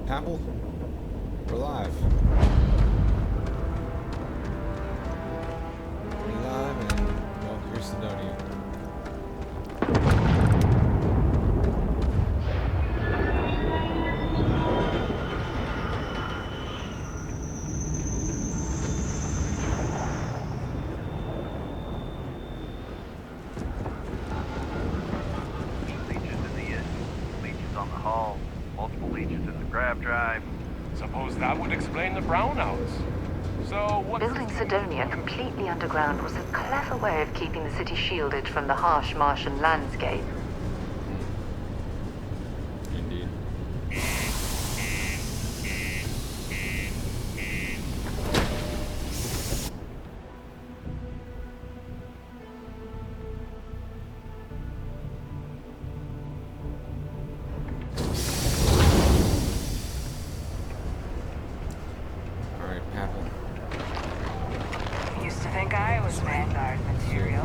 Papel? We're live. We're live and, well, here's Sidonia. Suppose that would explain the brownouts. So what? Building Sidonia completely underground was a clever way of keeping the city shielded from the harsh Martian landscape. Indeed. Used to think I was Vanguard material.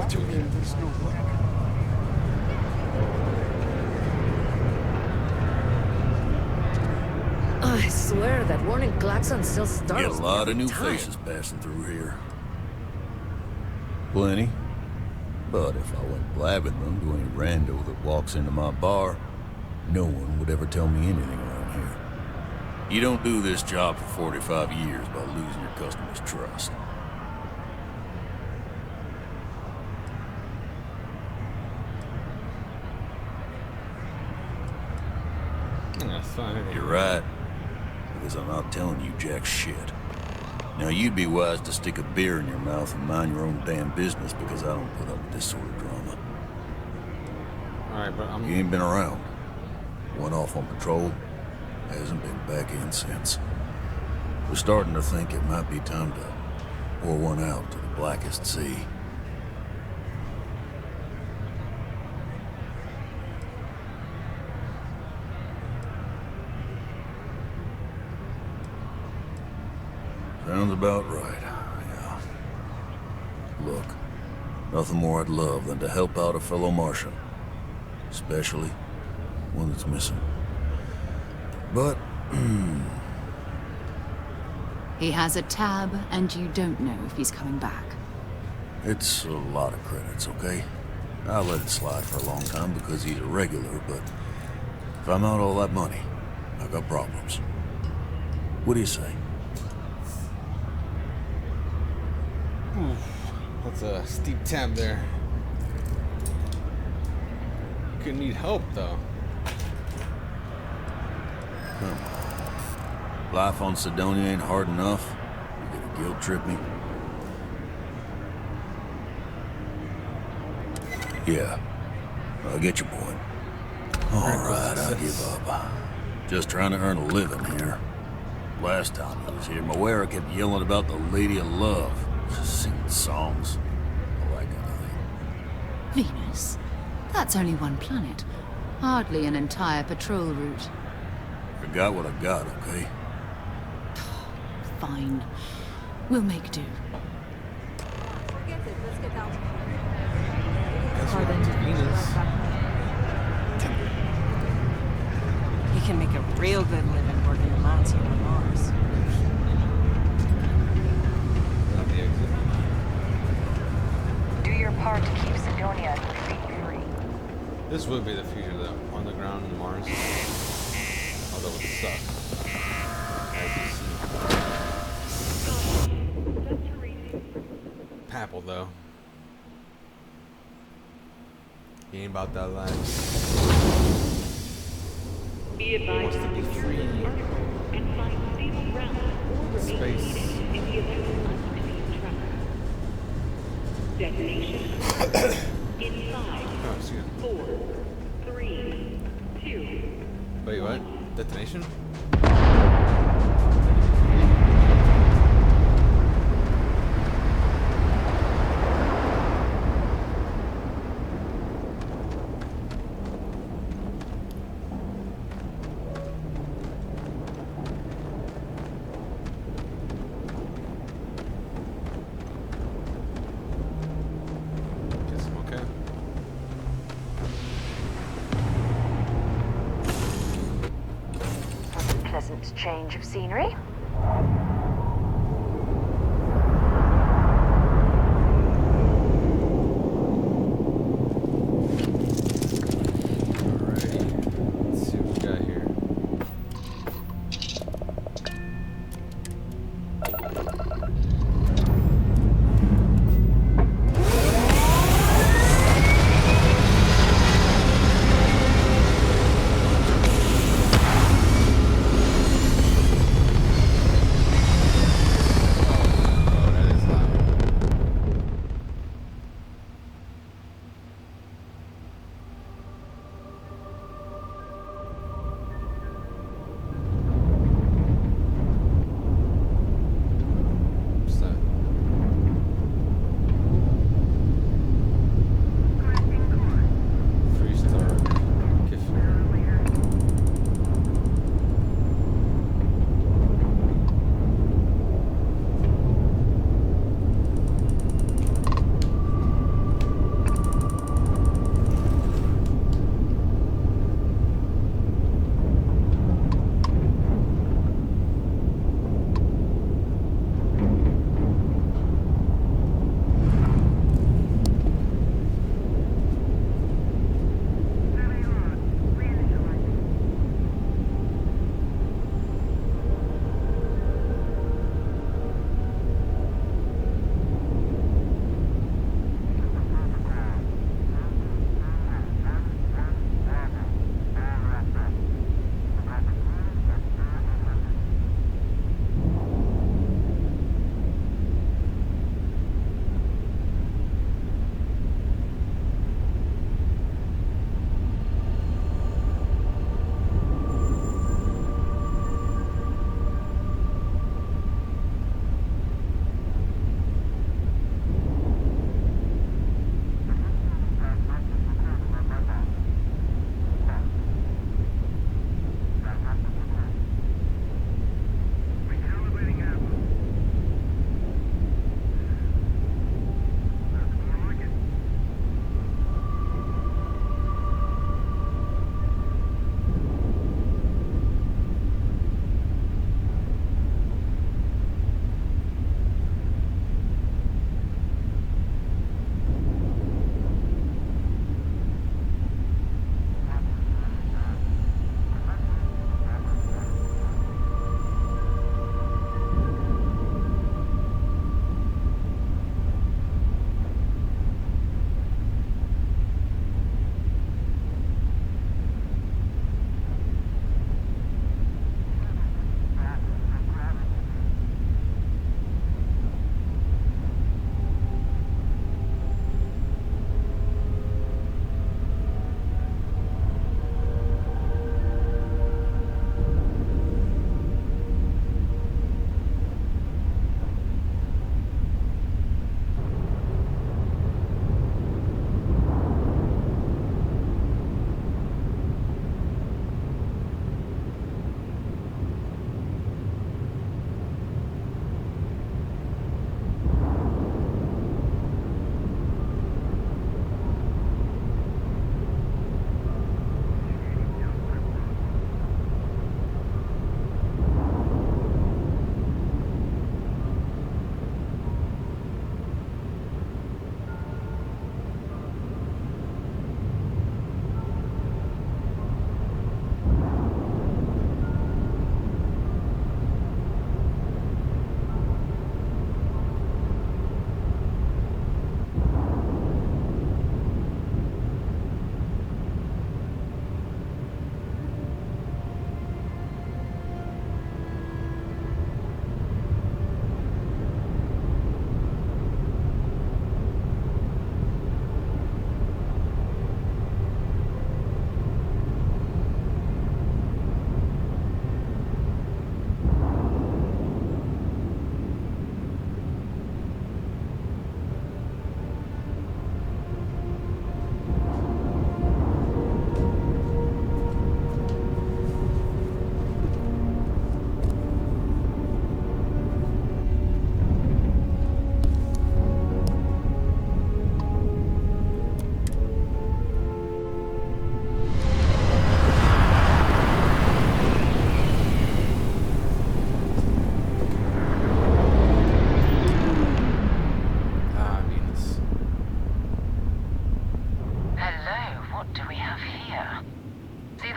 I swear that warning klaxon still startles Get a me lot of every new time. faces passing through here. Plenty. But if I went blabbing them to any rando that walks into my bar, no one would ever tell me anything around here. You don't do this job for 45 years by losing your customers' trust. That's fine. You're right. Because I'm not telling you jack shit. Now you'd be wise to stick a beer in your mouth and mind your own damn business, because I don't put up with this sort of drama. Alright, but You ain't been around. Went off on patrol. Hasn't been back in since. We're starting to think it might be time to pour one out to the blackest sea. Sounds about right, yeah. Look, nothing more I'd love than to help out a fellow Martian. Especially one that's missing. But, He has a tab, and you don't know if he's coming back. it's a lot of credits, okay? I let it slide for a long time because he's a regular, but if I'm out all that money, I got problems. What do you say? that's a steep tab there. Could need help though. Come on. Life on Sidonia ain't hard enough. You gonna guilt trip me? Yeah, I get your point. Alright, I'll give up. Just trying to earn a living here. Last time I was here, Moira kept yelling about the Lady of Love. Just singing songs. All that kind of thing. Venus? That's only one planet. Hardly an entire patrol route. I got what I got, okay? Fine. We'll make do. Forget it, let's get out. Guess we're on to Venus. You can make a real good living working in mines here on Mars. Not the exit. Do your part to keep Sidonia completely free. This would be the future though. Underground in Mars. Although it sucks. As you see. Papel though. He ain't about that life. Be advised Wants to be free. and find stable ground or remain Space. seated in the event of unforeseen travel. Detonation in 5, Oh, excuse me. 4, 3, 2. Wait, what? Detonation? Guess I'm okay. nice change of scenery. Alrighty. Let's see what we got here.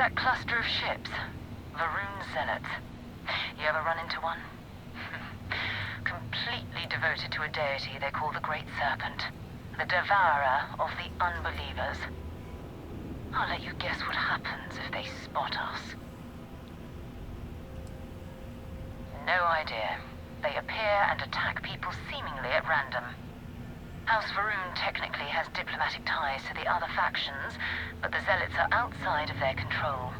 that cluster of ships? Varun Zealots. You ever run into one? Completely devoted to a deity they call the Great Serpent. The devourer of the unbelievers. I'll let you guess what happens if they spot us. No idea. They appear and attack people seemingly at random. House Varun technically has diplomatic ties to the other factions, but the Zealots are outside of their control.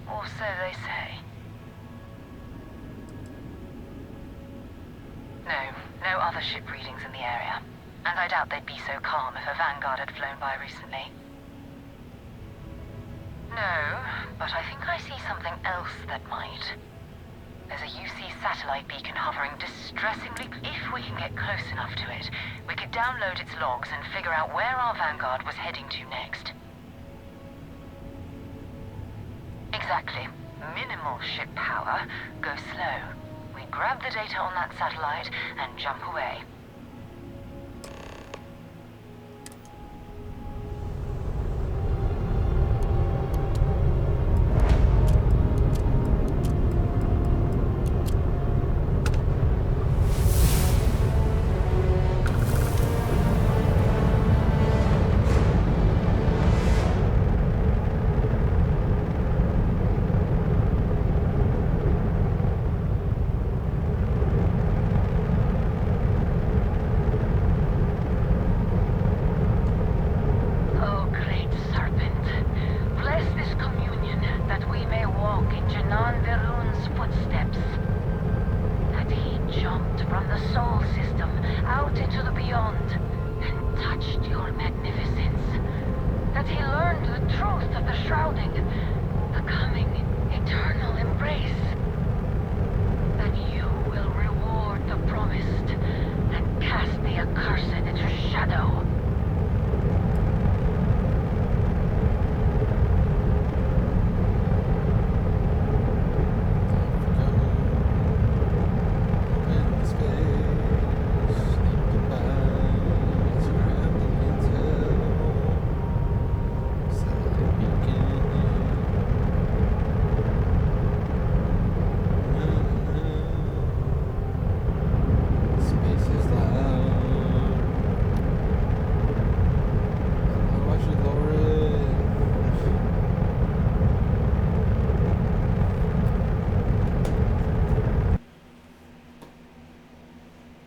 Or so they say. No other ship readings in the area. And I doubt they'd be so calm if a Vanguard had flown by recently. No, but I think I see something else that might. There's a UC satellite beacon hovering distressingly. If we can get close enough to it, we could download its logs and figure out where our Vanguard was heading to next. Exactly. Minimal ship power. Go slow. We grab the data on that satellite and jump away.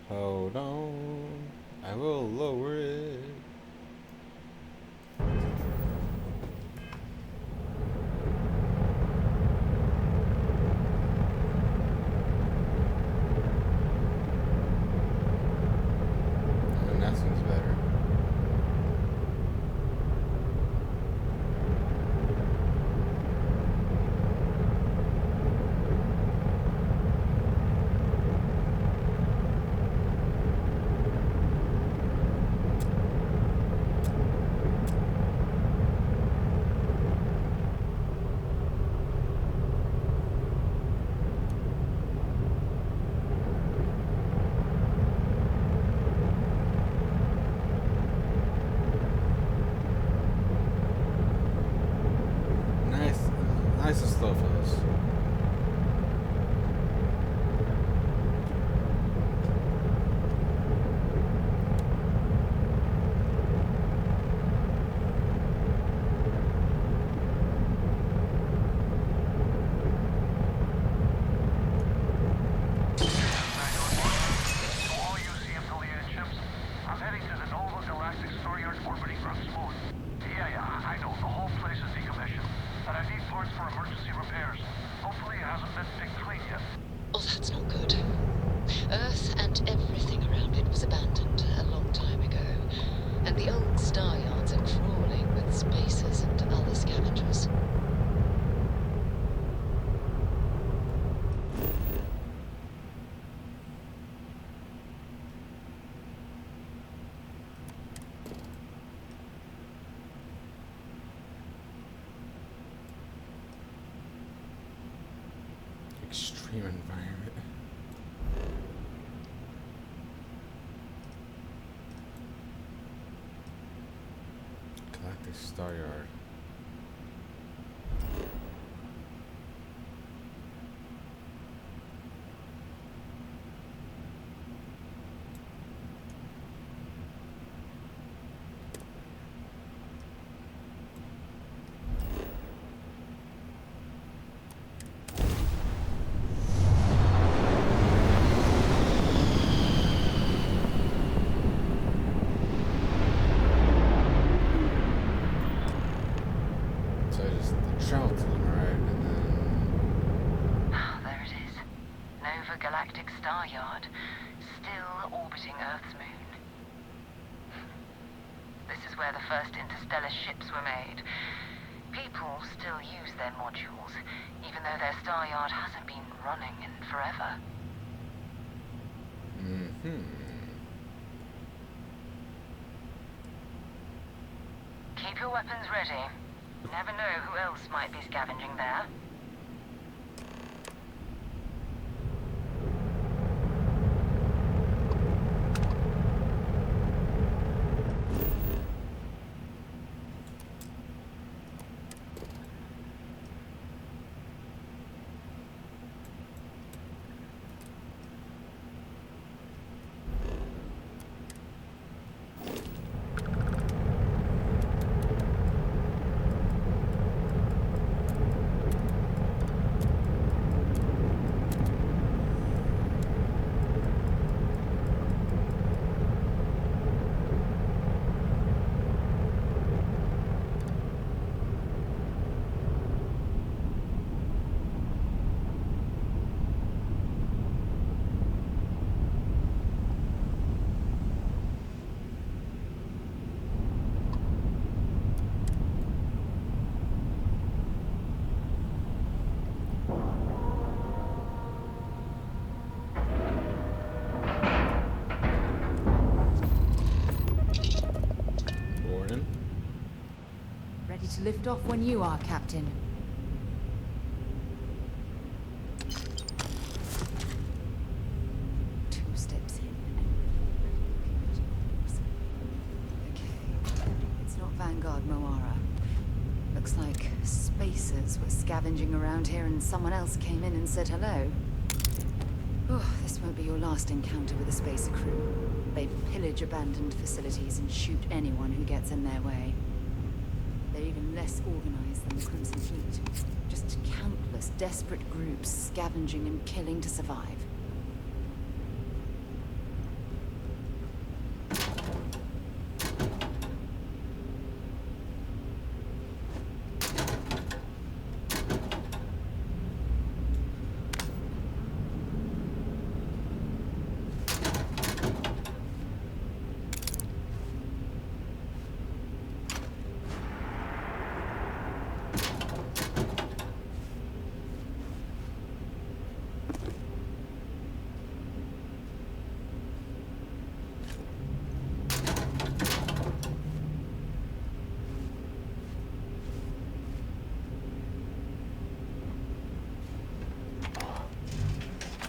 Hold on, I will lower it. And that seems better. Nice and slow for this. Oh, that's not good. Earth and everything around it was abandoned a long time ago, and the old star yards are crawling with spacers and other scavengers. Extreme environment. Galactic Star Yard. travel to them, right? And then There it is. Nova Galactic Star Yard, still orbiting Earth's moon. This is where the first interstellar ships were made. People still use their modules, even though their star yard hasn't been running in forever. Keep your weapons ready. You never know who else might be scavenging there. boarding. Ready to lift off when you are, Captain. Two steps in and okay. It's not Vanguard Moara. Looks like spacers were scavenging around here and someone else came in and said hello. Oh, this won't be your last encounter with a spacer crew. They pillage abandoned facilities and shoot anyone who gets in their way. They're even less organized than the Crimson Fleet. Just countless desperate groups scavenging and killing to survive.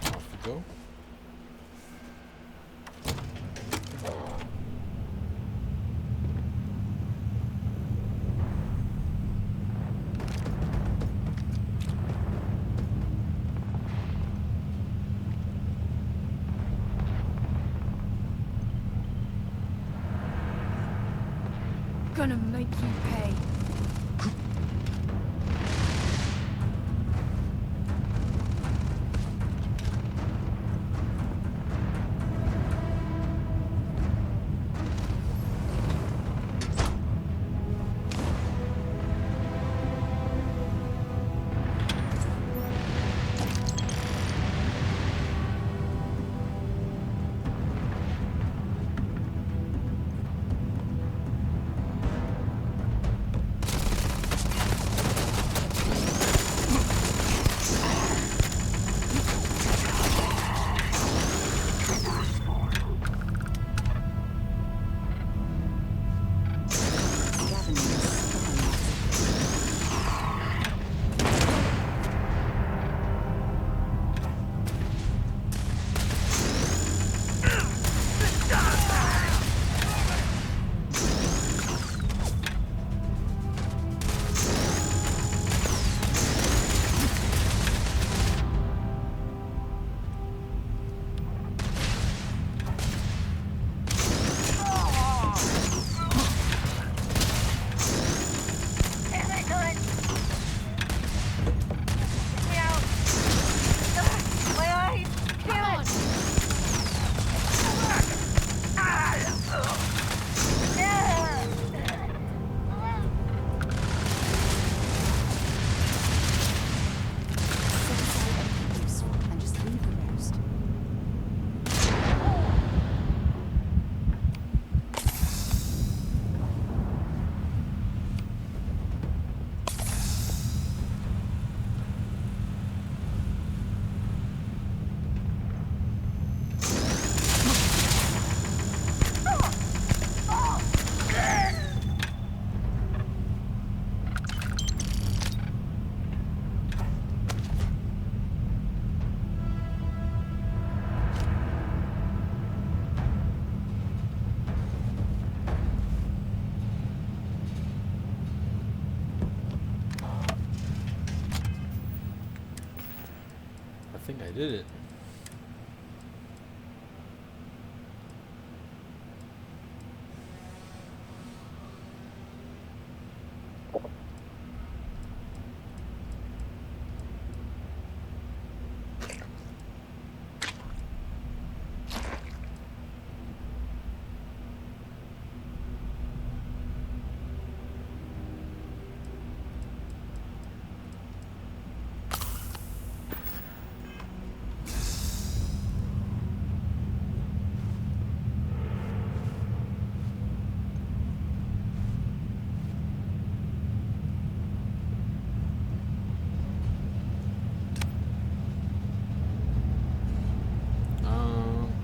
Off we go. Gonna make you pay. think I did it.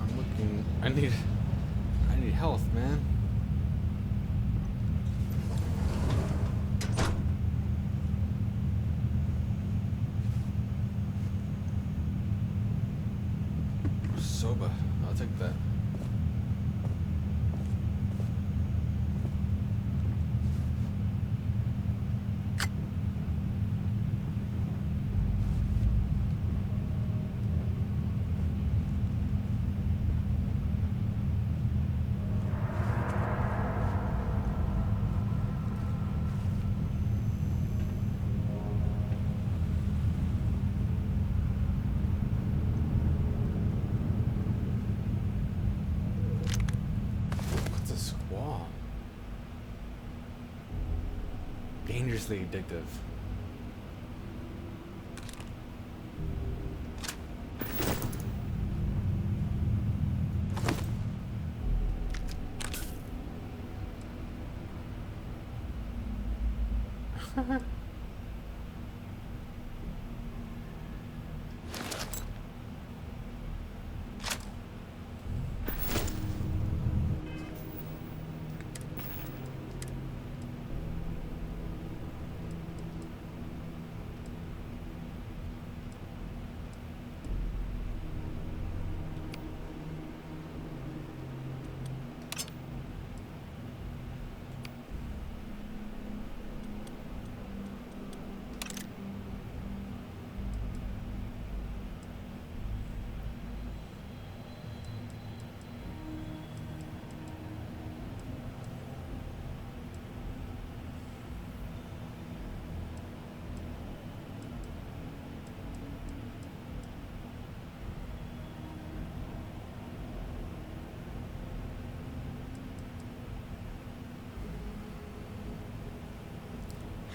I'm looking. I need health, man. Soba. I'll take that. What's a squall? Dangerously addictive.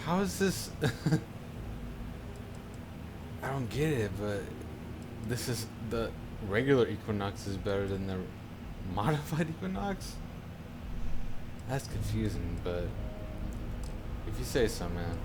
How is this? I don't get it, but this is the regular Equinox is better than the modified Equinox? That's confusing, but if you say so, man.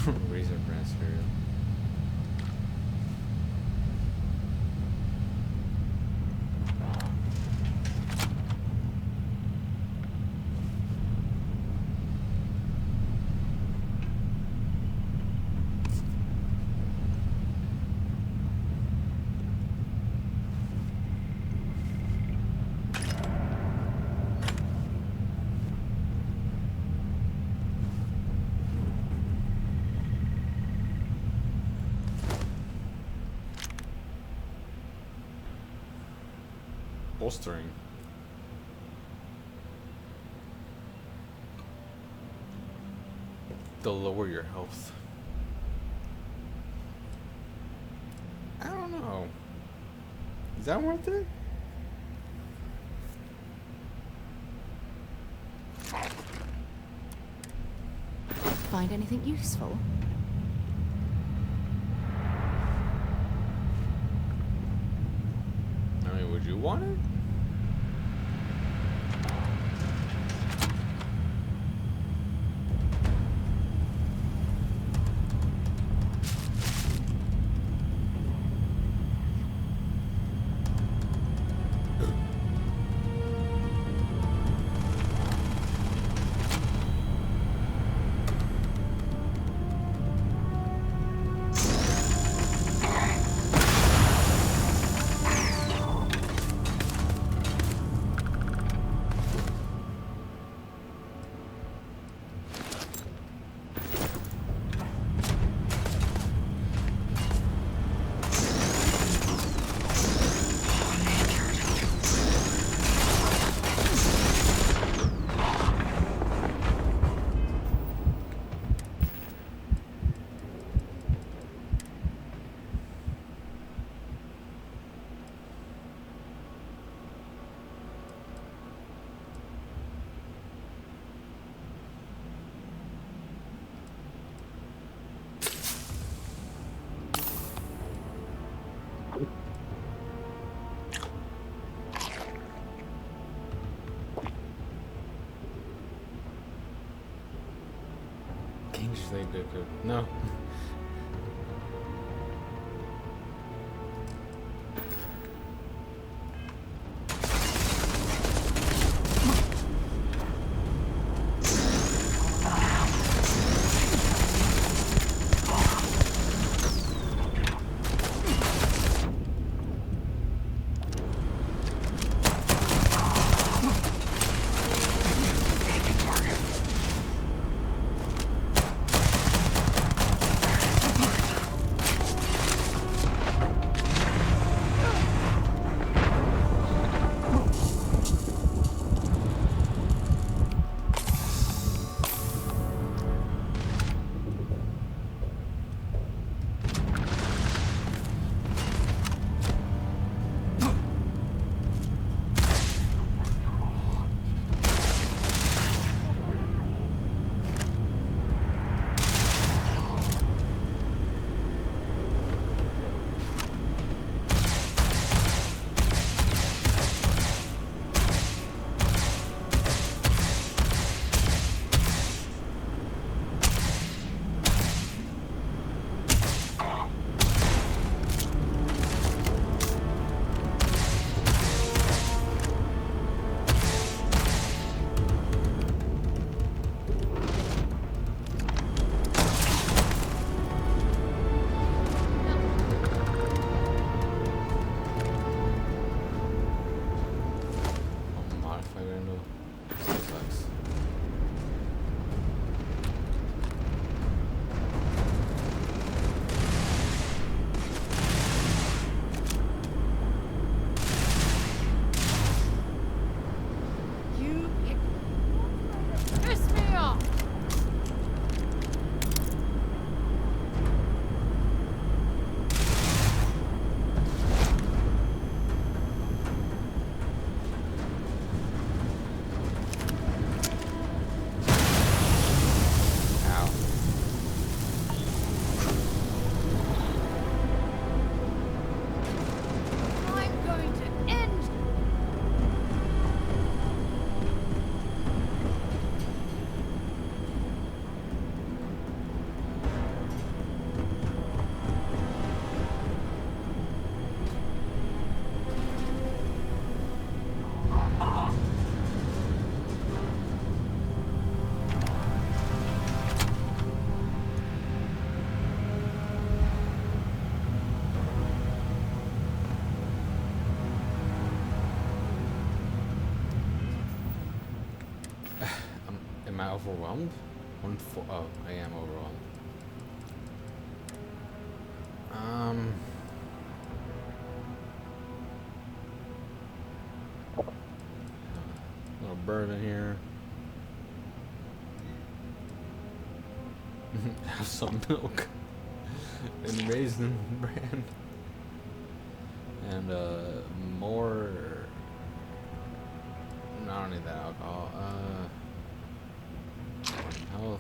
Razor brand cereal. Bolstering. They'll lower your health. I don't know. Is that worth it? Find anything useful? I mean, would you want it? Kingsley Dooku. No. Am I overwhelmed? Oh, I am overwhelmed. Little bourbon here. Have some milk and raisin bran and more. No, I don't need that alcohol. Health.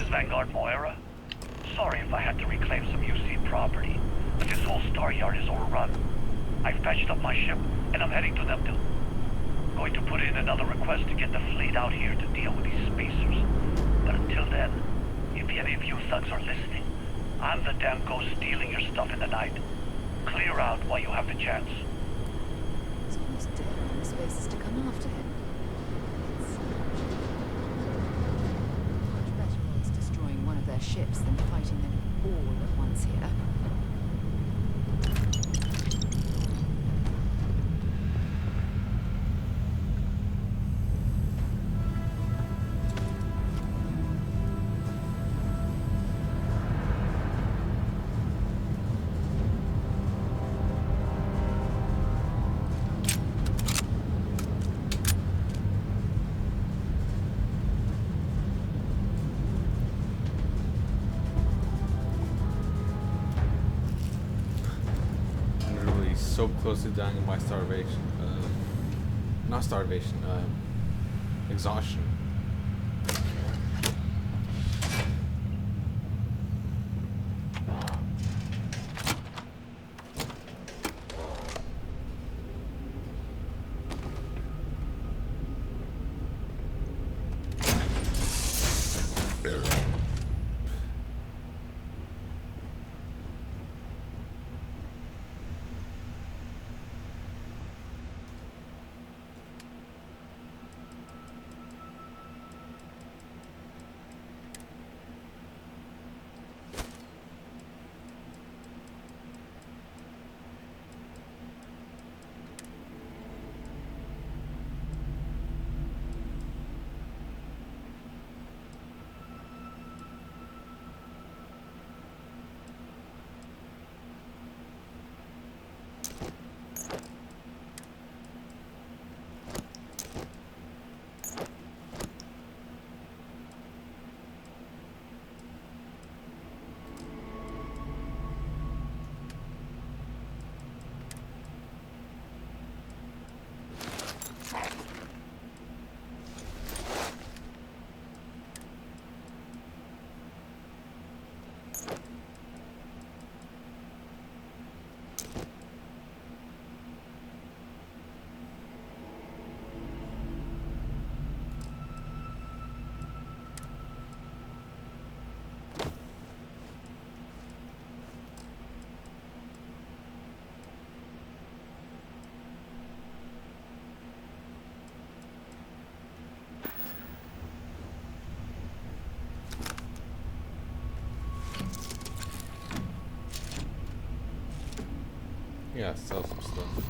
Vanguard Moira. Sorry if I had to reclaim some UC property, but this whole star yard is overrun. I fetched up my ship, and I'm heading to Neptune. Going to put in another request to get the fleet out here to deal with these spacers. But until then, if any of you thugs are listening, I'm the damn ghost stealing your stuff in the night. Clear out while you have the chance. He's almost dead on the spacers to come after him. Much better odds destroying one of their ships than fighting them all at once here. So close to dying by starvation. Not starvation, exhaustion. Yeah, sell some stuff.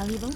valuable?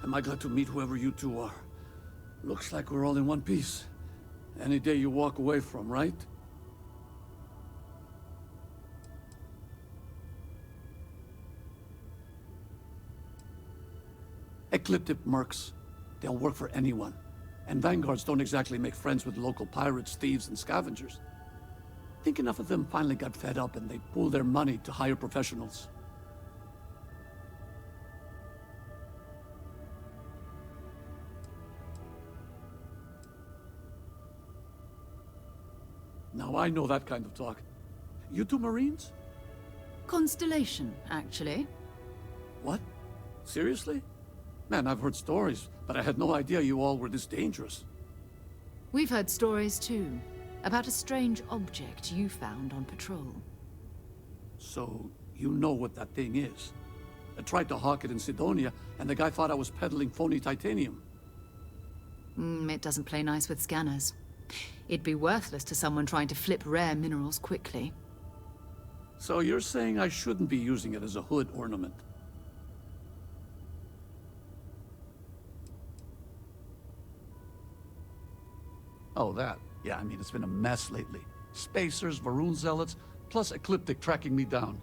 Am I glad to meet whoever you two are. Looks like we're all in one piece. Any day you walk away from, right? Ecliptic mercs. They'll work for anyone. And vanguards don't exactly make friends with local pirates, thieves, and scavengers. Think enough of them finally got fed up and they pooled their money to hire professionals. Now I know that kind of talk. You two Marines? Constellation, actually. What? Seriously? Man, I've heard stories, but I had no idea you all were this dangerous. We've heard stories too, about a strange object you found on patrol. So, you know what that thing is? I tried to hawk it in Sidonia, and the guy thought I was peddling phony titanium. It doesn't play nice with scanners. It'd be worthless to someone trying to flip rare minerals quickly. So you're saying I shouldn't be using it as a hood ornament? Oh, that. Yeah, I mean, it's been a mess lately. Spacers, Varun zealots, plus Ecliptic tracking me down.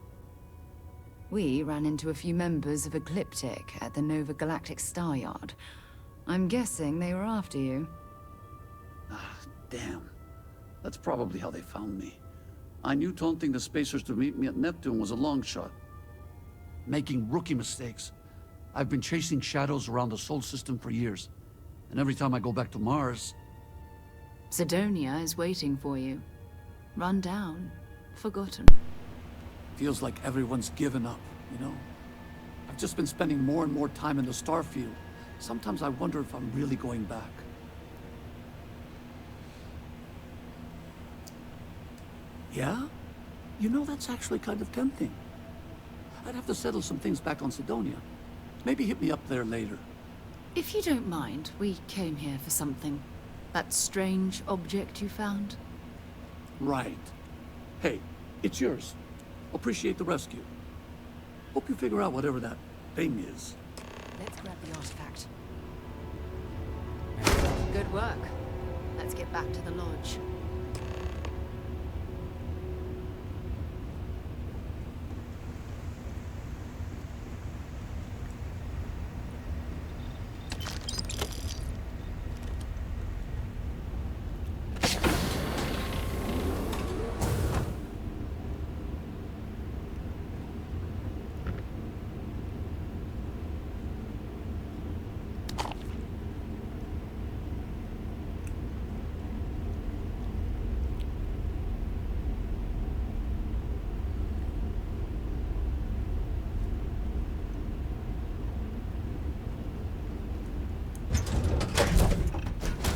We ran into a few members of Ecliptic at the Nova Galactic Star Yard. I'm guessing they were after you. Ah, damn. That's probably how they found me. I knew taunting the Spacers to meet me at Neptune was a long shot. Making rookie mistakes. I've been chasing shadows around the Sol system for years. And every time I go back to Mars... Sidonia is waiting for you. Run down. Forgotten. Feels like everyone's given up, you know? I've just been spending more and more time in the Starfield. Sometimes I wonder if I'm really going back. Yeah? You know, that's actually kind of tempting. I'd have to settle some things back on Sidonia. Maybe hit me up there later. If you don't mind, we came here for something. That strange object you found? Right. Hey, it's yours. Appreciate the rescue. Hope you figure out whatever that thing is. Let's grab the artifact. Good work. Let's get back to the lodge.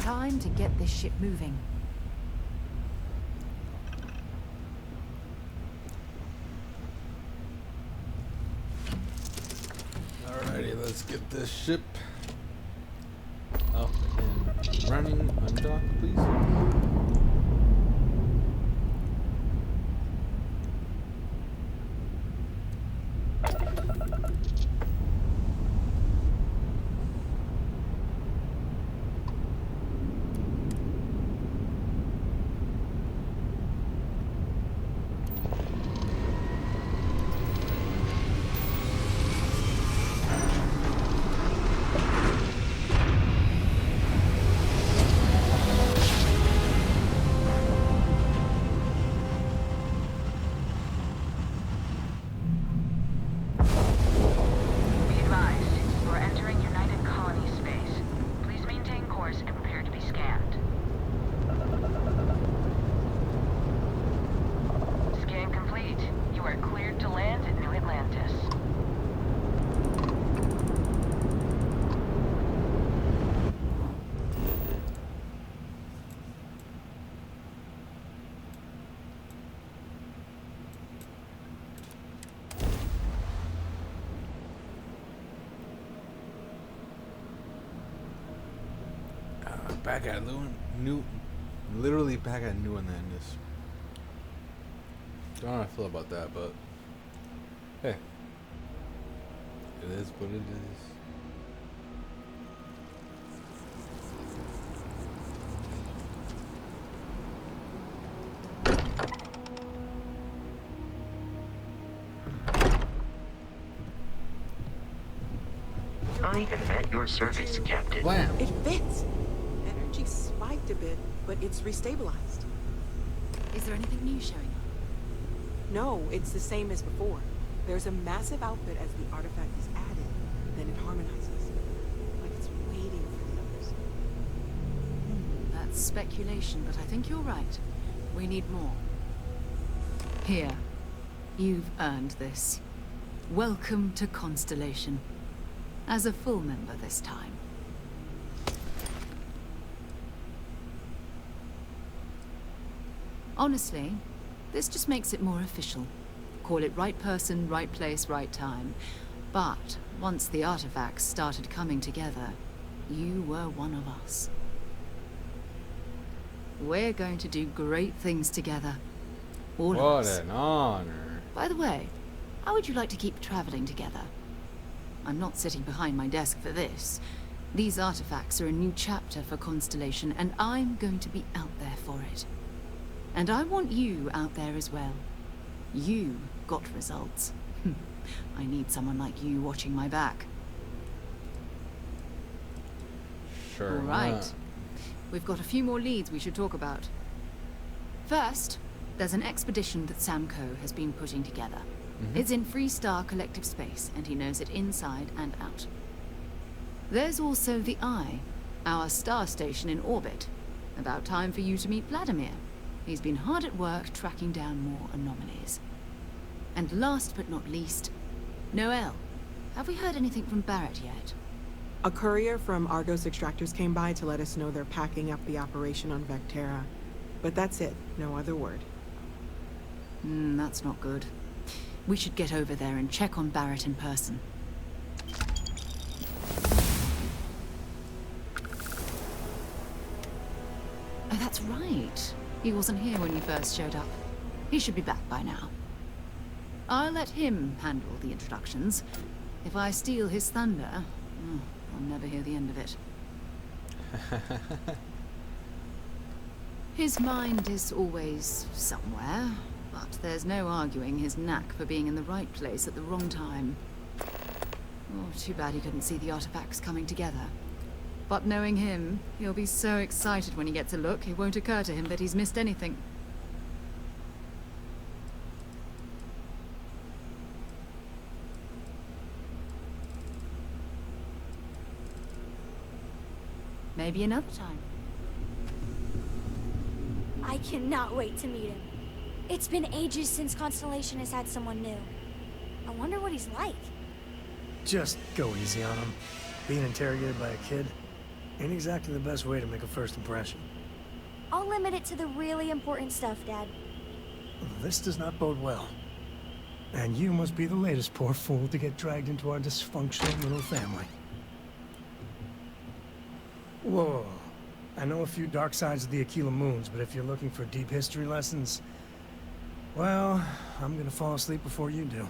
Time to get this ship moving. Alrighty, let's get this ship up and running. Undock, please. Back at literally back at New Atlantis. Don't know how I feel about that, but hey, it is what it is. I am at your service, Captain. Wow. It fits. Energy spiked a bit, but it's restabilized. Is there anything new showing up? No, it's the same as before. There's a massive output as the artifact is added, then it harmonizes. Like it's waiting for the others. That's speculation, but I think you're right. We need more. Here. You've earned this. Welcome to Constellation. As a full member this time. Honestly, this just makes it more official. Call it right person, right place, right time. But once the artifacts started coming together, you were one of us. We're going to do great things together. All of us. What an honor. By the way, how would you like to keep traveling together? I'm not sitting behind my desk for this. These artifacts are a new chapter for Constellation, and I'm going to be out there for it. And I want you out there as well. You got results. I need someone like you watching my back. Sure. All right. We've got a few more leads we should talk about. First, there's an expedition that Samco has been putting together. It's in Freestar Collective Space, and he knows it inside and out. There's also the Eye, our star station in orbit. About time for you to meet Vladimir. He's been hard at work tracking down more anomalies. And last but not least, Noel. Have we heard anything from Barrett yet? A courier from Argos Extractors came by to let us know they're packing up the operation on Vectera. But that's it, no other word. That's not good. We should get over there and check on Barrett in person. Oh, that's right. He wasn't here when you first showed up. He should be back by now. I'll let him handle the introductions. If I steal his thunder, I'll never hear the end of it. His mind is always somewhere, but there's no arguing his knack for being in the right place at the wrong time. Oh, too bad he couldn't see the artifacts coming together. But knowing him, he'll be so excited when he gets a look, it won't occur to him that he's missed anything. Maybe another time. I cannot wait to meet him. It's been ages since Constellation has had someone new. I wonder what he's like. Just go easy on him. Being interrogated by a kid ain't exactly the best way to make a first impression. I'll limit it to the really important stuff, Dad. This does not bode well. And you must be the latest poor fool to get dragged into our dysfunctional little family. Whoa. I know a few dark sides of the Aquila Moons, but if you're looking for deep history lessons, well, I'm gonna fall asleep before you do.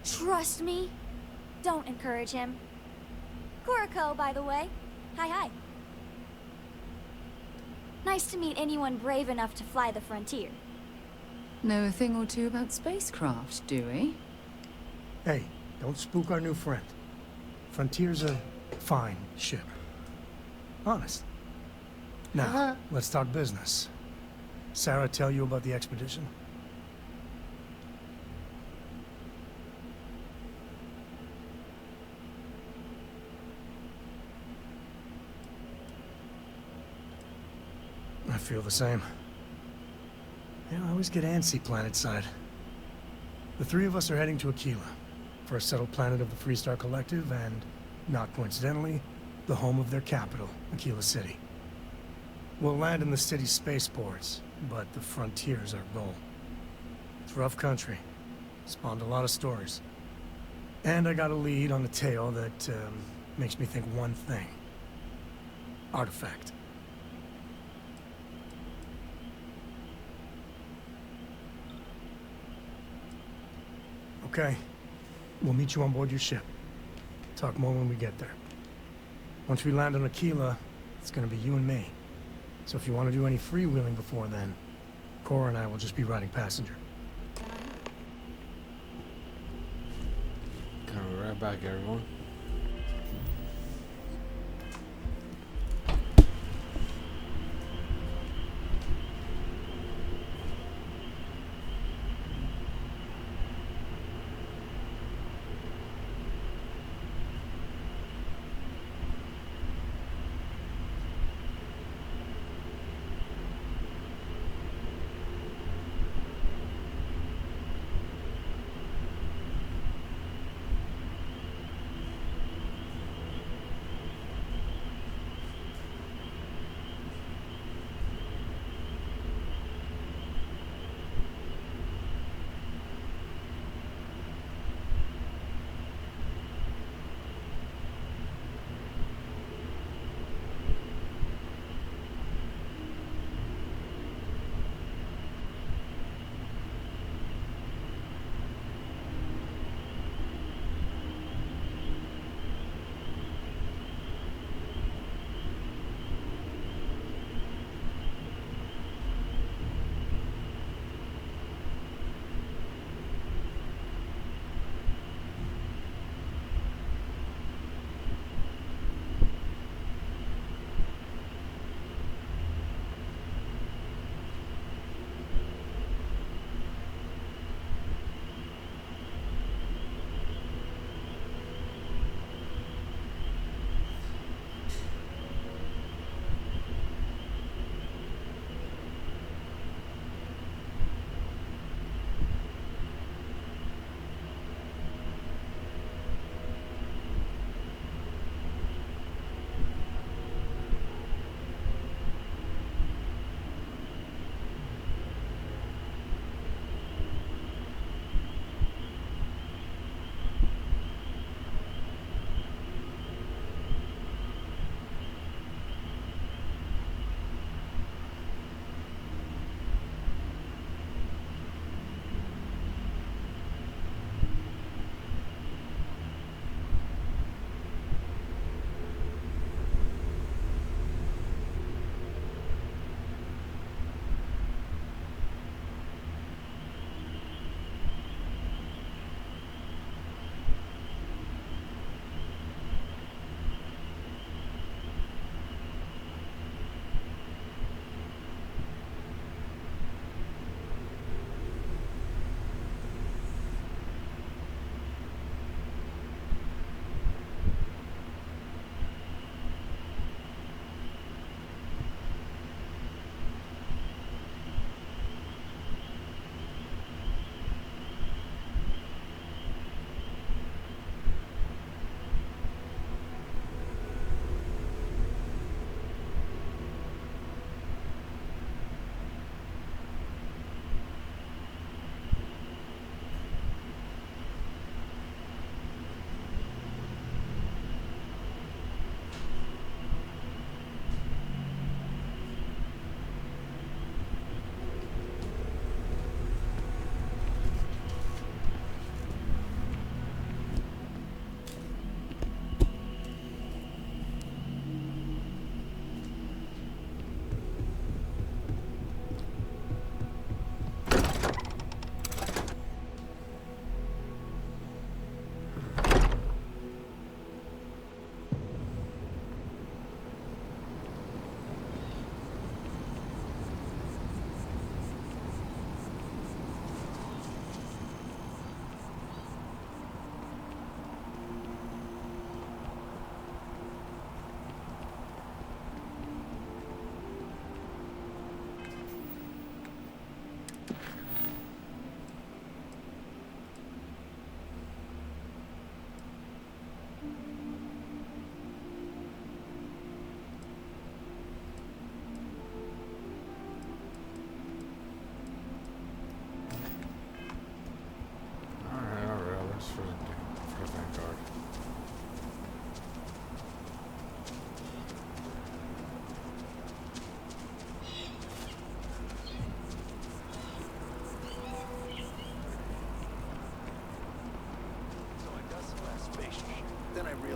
Trust me. Don't encourage him. Kuriko, by the way. Hi. Nice to meet anyone brave enough to fly the frontier. Know a thing or two about spacecraft, do we? Hey, don't spook our new friend. Frontier's a fine ship. Honest. Now, let's talk business. Sarah tell you about the expedition? I feel the same. I always get antsy planetside. The three of us are heading to Aquila, for a settled planet of the Freestar Collective and, not coincidentally, the home of their capital, Aquila City. We'll land in the city's spaceports, but the frontier's our goal. It's rough country. Spawned a lot of stories. And I got a lead on a tale that makes me think one thing. Artifact. Okay. We'll meet you on board your ship. Talk more when we get there. Once we land on Aquila, it's gonna be you and me. So if you want to do any freewheeling before then, Cora and I will just be riding passenger. Gonna be right back, everyone.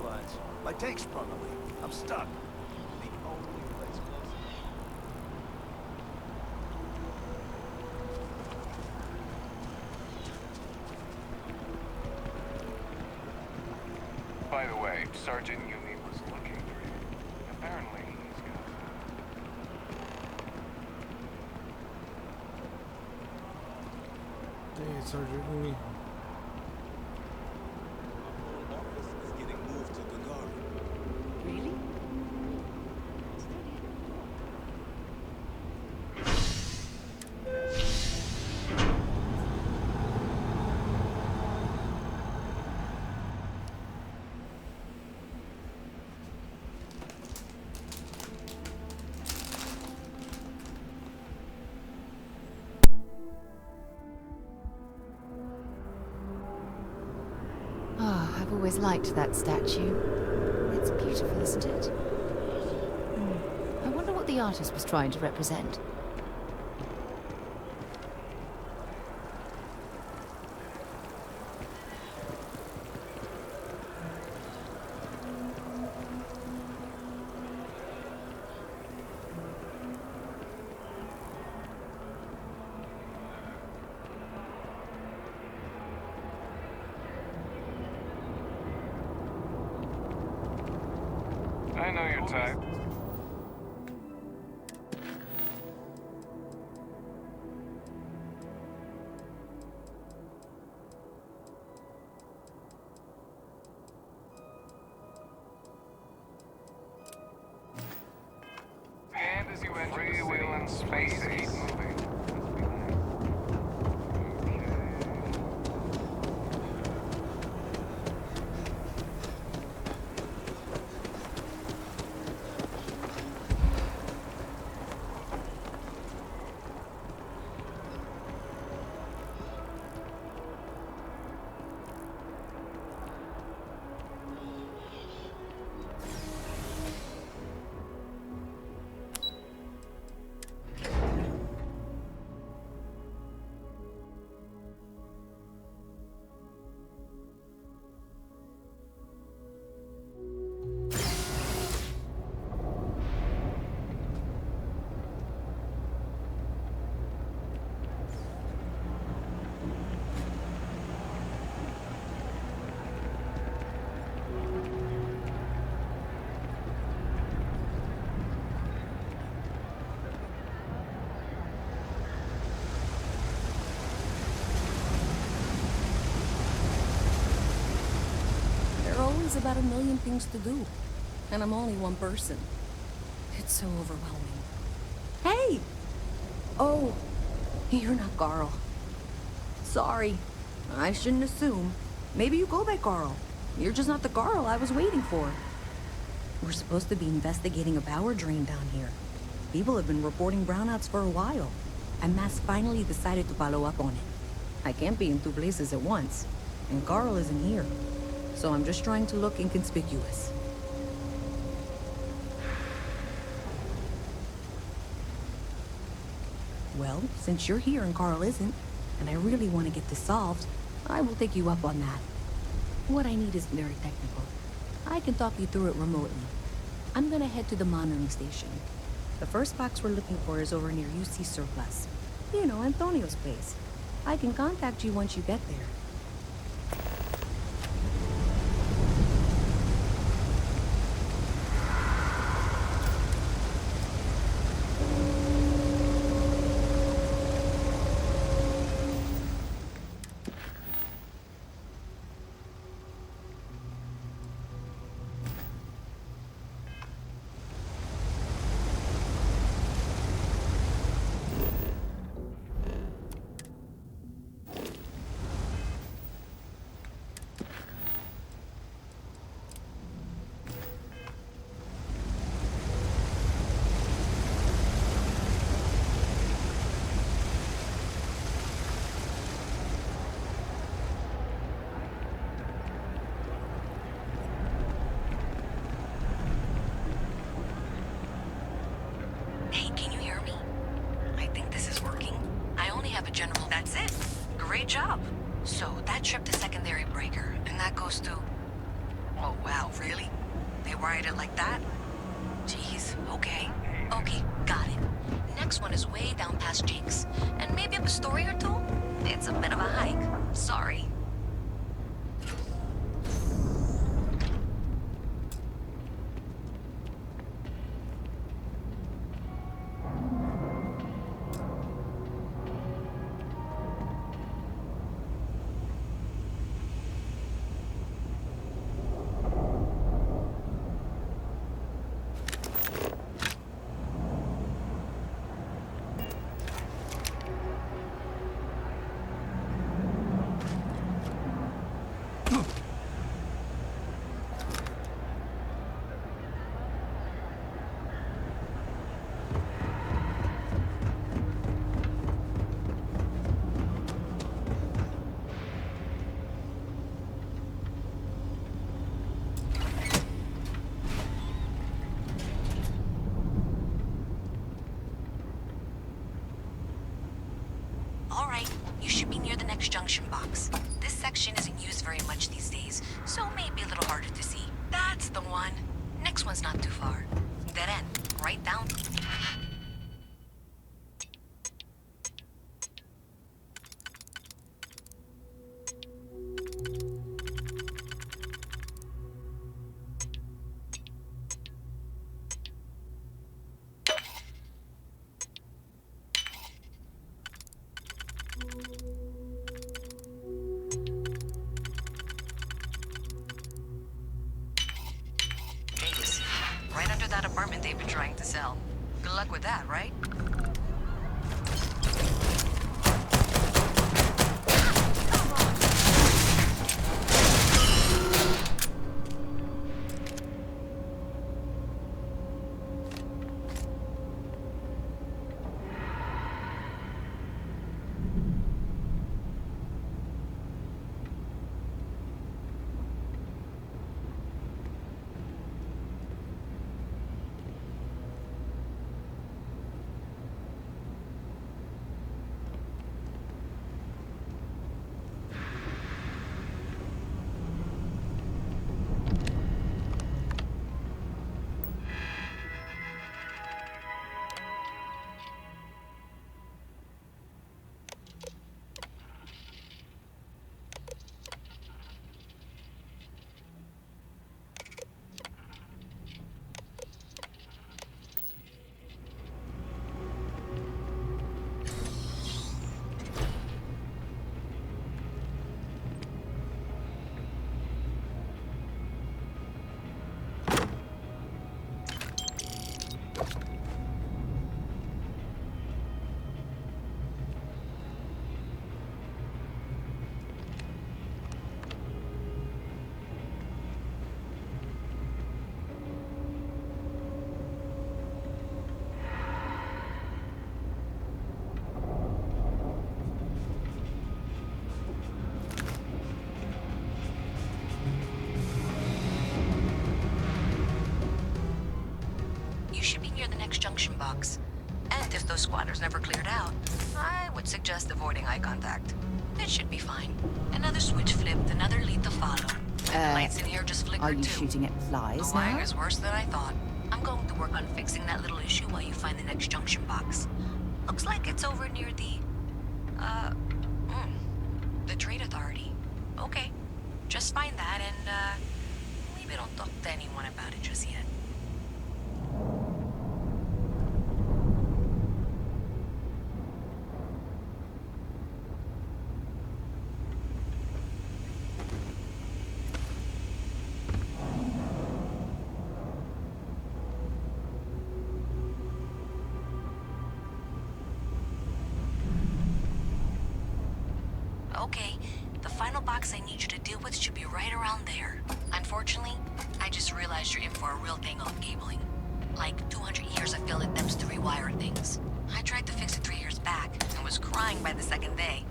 lines. My tank sprung a leak. I'm stuck. The only place close. By the way, Sergeant Yumi was looking for you. Apparently, he's got... Hey, Sergeant Umi. Office is getting moved to Gagarin. Really? Oh, I've always liked that statue. It's beautiful, isn't it? I wonder what the artist was trying to represent. I know your type. And as you enter free will and space, keep moving. Always about a million things to do, and I'm only one person. It's so overwhelming. Hey! Oh, you're not Carl. Sorry, I shouldn't assume. Maybe you go by Carl. You're just not the Carl I was waiting for. We're supposed to be investigating a power drain down here. People have been reporting brownouts for a while, and Mass finally decided to follow up on it. I can't be in two places at once, and Carl isn't here. So I'm just trying to look inconspicuous. Well, since you're here and Carl isn't, and I really want to get this solved, I will take you up on that. What I need isn't very technical. I can talk you through it remotely. I'm gonna head to the monitoring station. The first box we're looking for is over near UC Surplus. You know, Antonio's place. I can contact you once you get there. Great job. So that tripped the secondary breaker, and that goes to... Oh, wow, really? They wired it like that? Jeez, okay. Okay, got it. Next one is way down past Jake's. And maybe up a story or two? It's a bit of a hike. Sorry. Alright, you should be near the next junction box. This section isn't used very much these days, so maybe a little harder to see. That's the one. Next one's not too far. Dead end, right down. Vegas. Right under that apartment they've been trying to sell. Good luck with that, right? You should be near the next junction box. And if those squatters never cleared out, I would suggest avoiding eye contact. It should be fine. Another switch flipped, another lead to follow. And the lights in here just flickered Are you too. shooting at flies The wire now? is worse than I thought. I'm going to work on fixing that little issue while you find the next junction box. Looks like it's over near the Trade Authority. Okay. Just find that and, maybe don't talk to anyone about it just yet. Okay, the final box I need you to deal with should be right around there. Unfortunately, I just realized you're in for a real thing on cabling. Like 200 years of field attempts to rewire things. I tried to fix it 3 years back and was crying by the second day.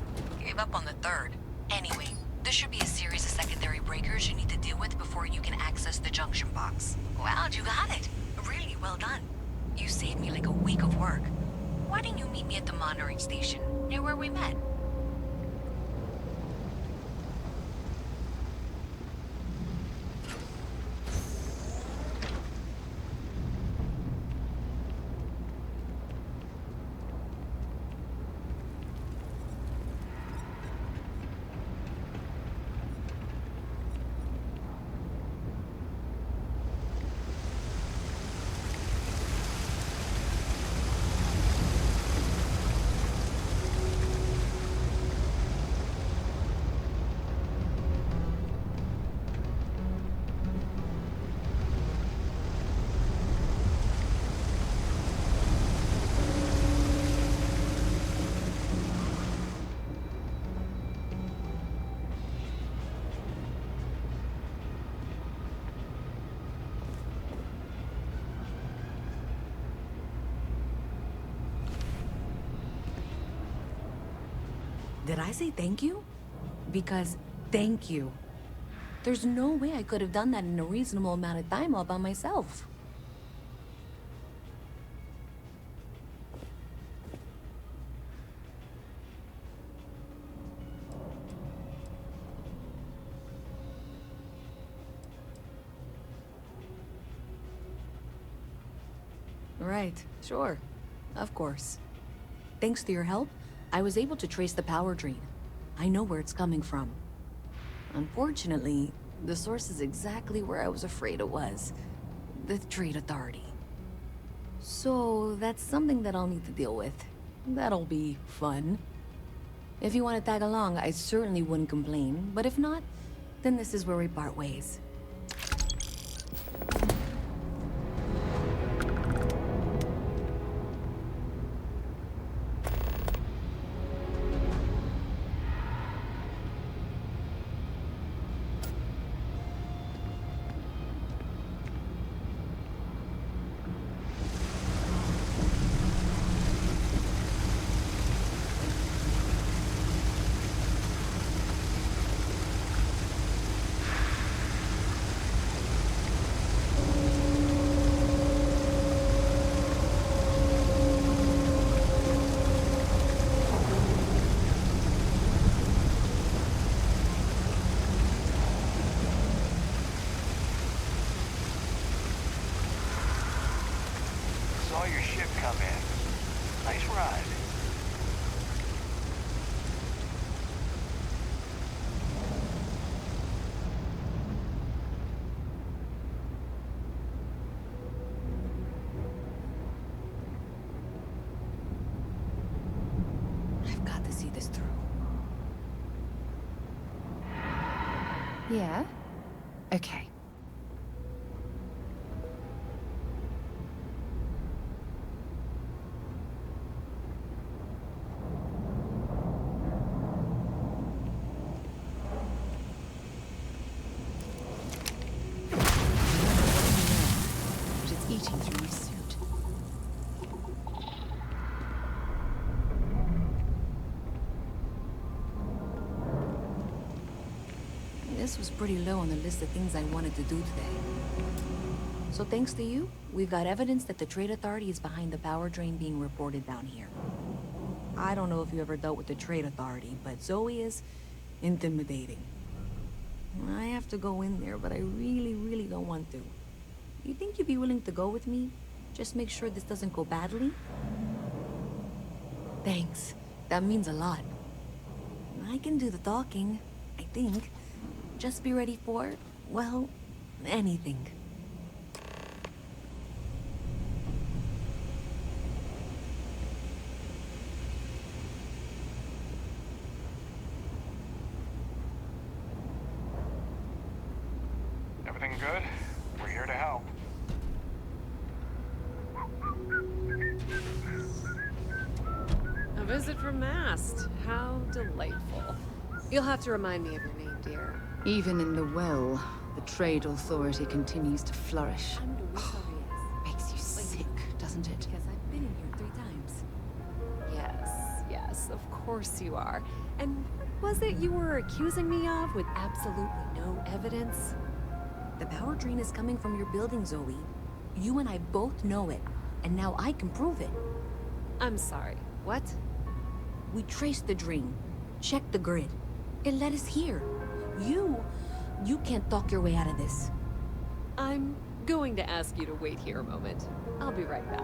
Gave up on the third. Anyway, there should be a series of secondary breakers you need to deal with before you can access the junction box. Wow, you got it. Really well done. You saved me like a week of work. Why didn't you meet me at the monitoring station, near where we met? Did I say thank you? Because thank you. There's no way I could have done that in a reasonable amount of time all by myself. Right, sure. Of course. Thanks to your help, I was able to trace the power drain. I know where it's coming from. Unfortunately, the source is exactly where I was afraid it was. The Trade Authority. So, that's something that I'll need to deal with. That'll be fun. If you want to tag along, I certainly wouldn't complain, but if not, then this is where we part ways. Saw your ship come in. Nice ride. I've got to see this through. Yeah? Okay. But it's eating through my suit. This was pretty low on the list of things I wanted to do today. So thanks to you, we've got evidence that the Trade Authority is behind the power drain being reported down here. I don't know if you ever dealt with the Trade Authority, but Zoe is intimidating. I have to go in there, but I really don't want to. You think you'd be willing to go with me? Just make sure this doesn't go badly? Thanks. That means a lot. I can do the talking, I think. Just be ready for, well, anything. Everything good? We're here to help. A visit from Mast. How delightful. You'll have to remind me of your name, dear. Even in the well, the Trade Authority continues to flourish. Makes you sick, doesn't it? Because I've been in here 3 times. Yes, of course you are. And what was it you were accusing me of with absolutely no evidence? The power drain is coming from your building, Zoe. You and I both know it, and now I can prove it. I'm sorry, what? We traced the drain, checked the grid. It led us here. You can't talk your way out of this. I'm going to ask you to wait here a moment. I'll be right back.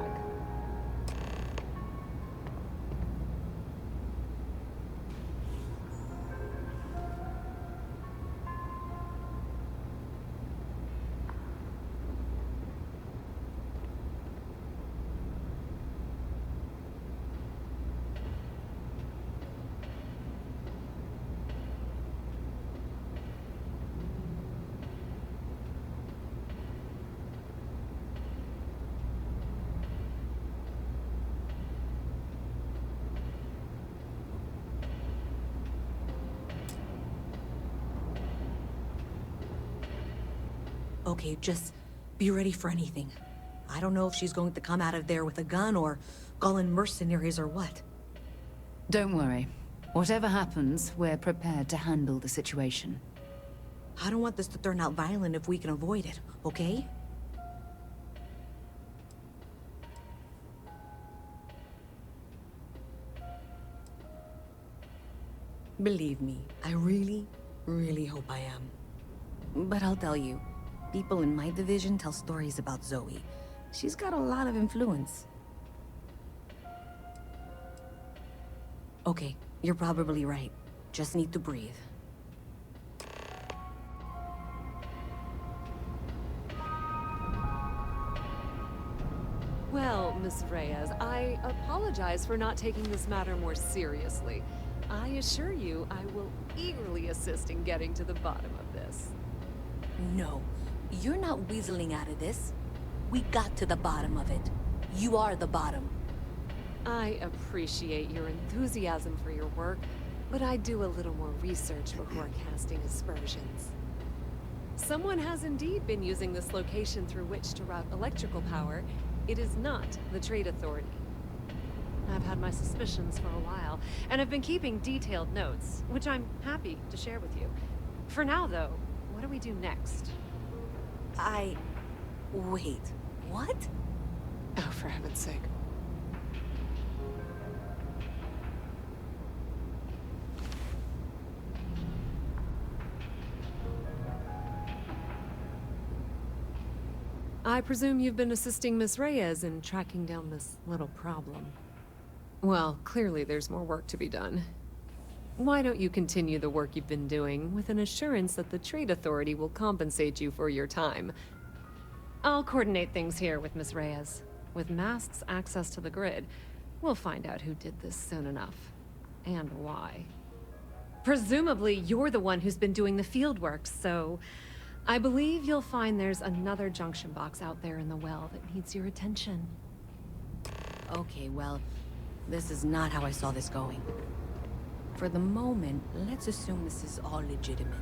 Okay, just be ready for anything. I don't know if she's going to come out of there with a gun or call in mercenaries or what. Don't worry. Whatever happens, we're prepared to handle the situation. I don't want this to turn out violent if we can avoid it, okay? Believe me, I really, really hope I am. But I'll tell you, people in my division tell stories about Zoe. She's got a lot of influence. Okay, you're probably right. Just need to breathe. Well, Miss Reyes, I apologize for not taking this matter more seriously. I assure you, I will eagerly assist in getting to the bottom of this. No, you're not weaseling out of this. We got to the bottom of it. You are the bottom. I appreciate your enthusiasm for your work, but I do a little more research before casting aspersions. Someone has indeed been using this location through which to route electrical power. It is not the Trade Authority. I've had my suspicions for a while, and have been keeping detailed notes, which I'm happy to share with you. For now, though, what do we do next? Wait, what? Oh, for heaven's sake. I presume you've been assisting Miss Reyes in tracking down this little problem. Well, clearly there's more work to be done. Why don't you continue the work you've been doing with an assurance that the Trade Authority will compensate you for your time? I'll coordinate things here with Miss Reyes. With Mast's access to the grid, we'll find out who did this soon enough. And why. Presumably, you're the one who's been doing the field work, so I believe you'll find there's another junction box out there in the well that needs your attention. Okay, well, this is not how I saw this going. For the moment, let's assume this is all legitimate.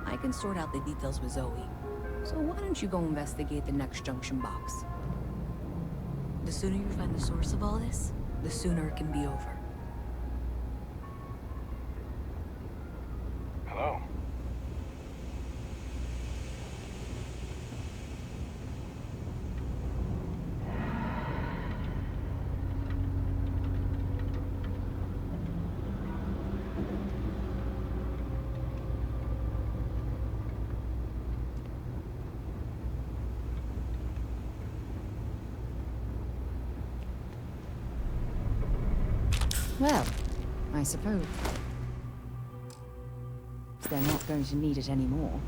I can sort out the details with Zoe. So why don't you go investigate the next junction box? The sooner you find the source of all this, the sooner it can be over. Hello? Well, I suppose they're not going to need it anymore.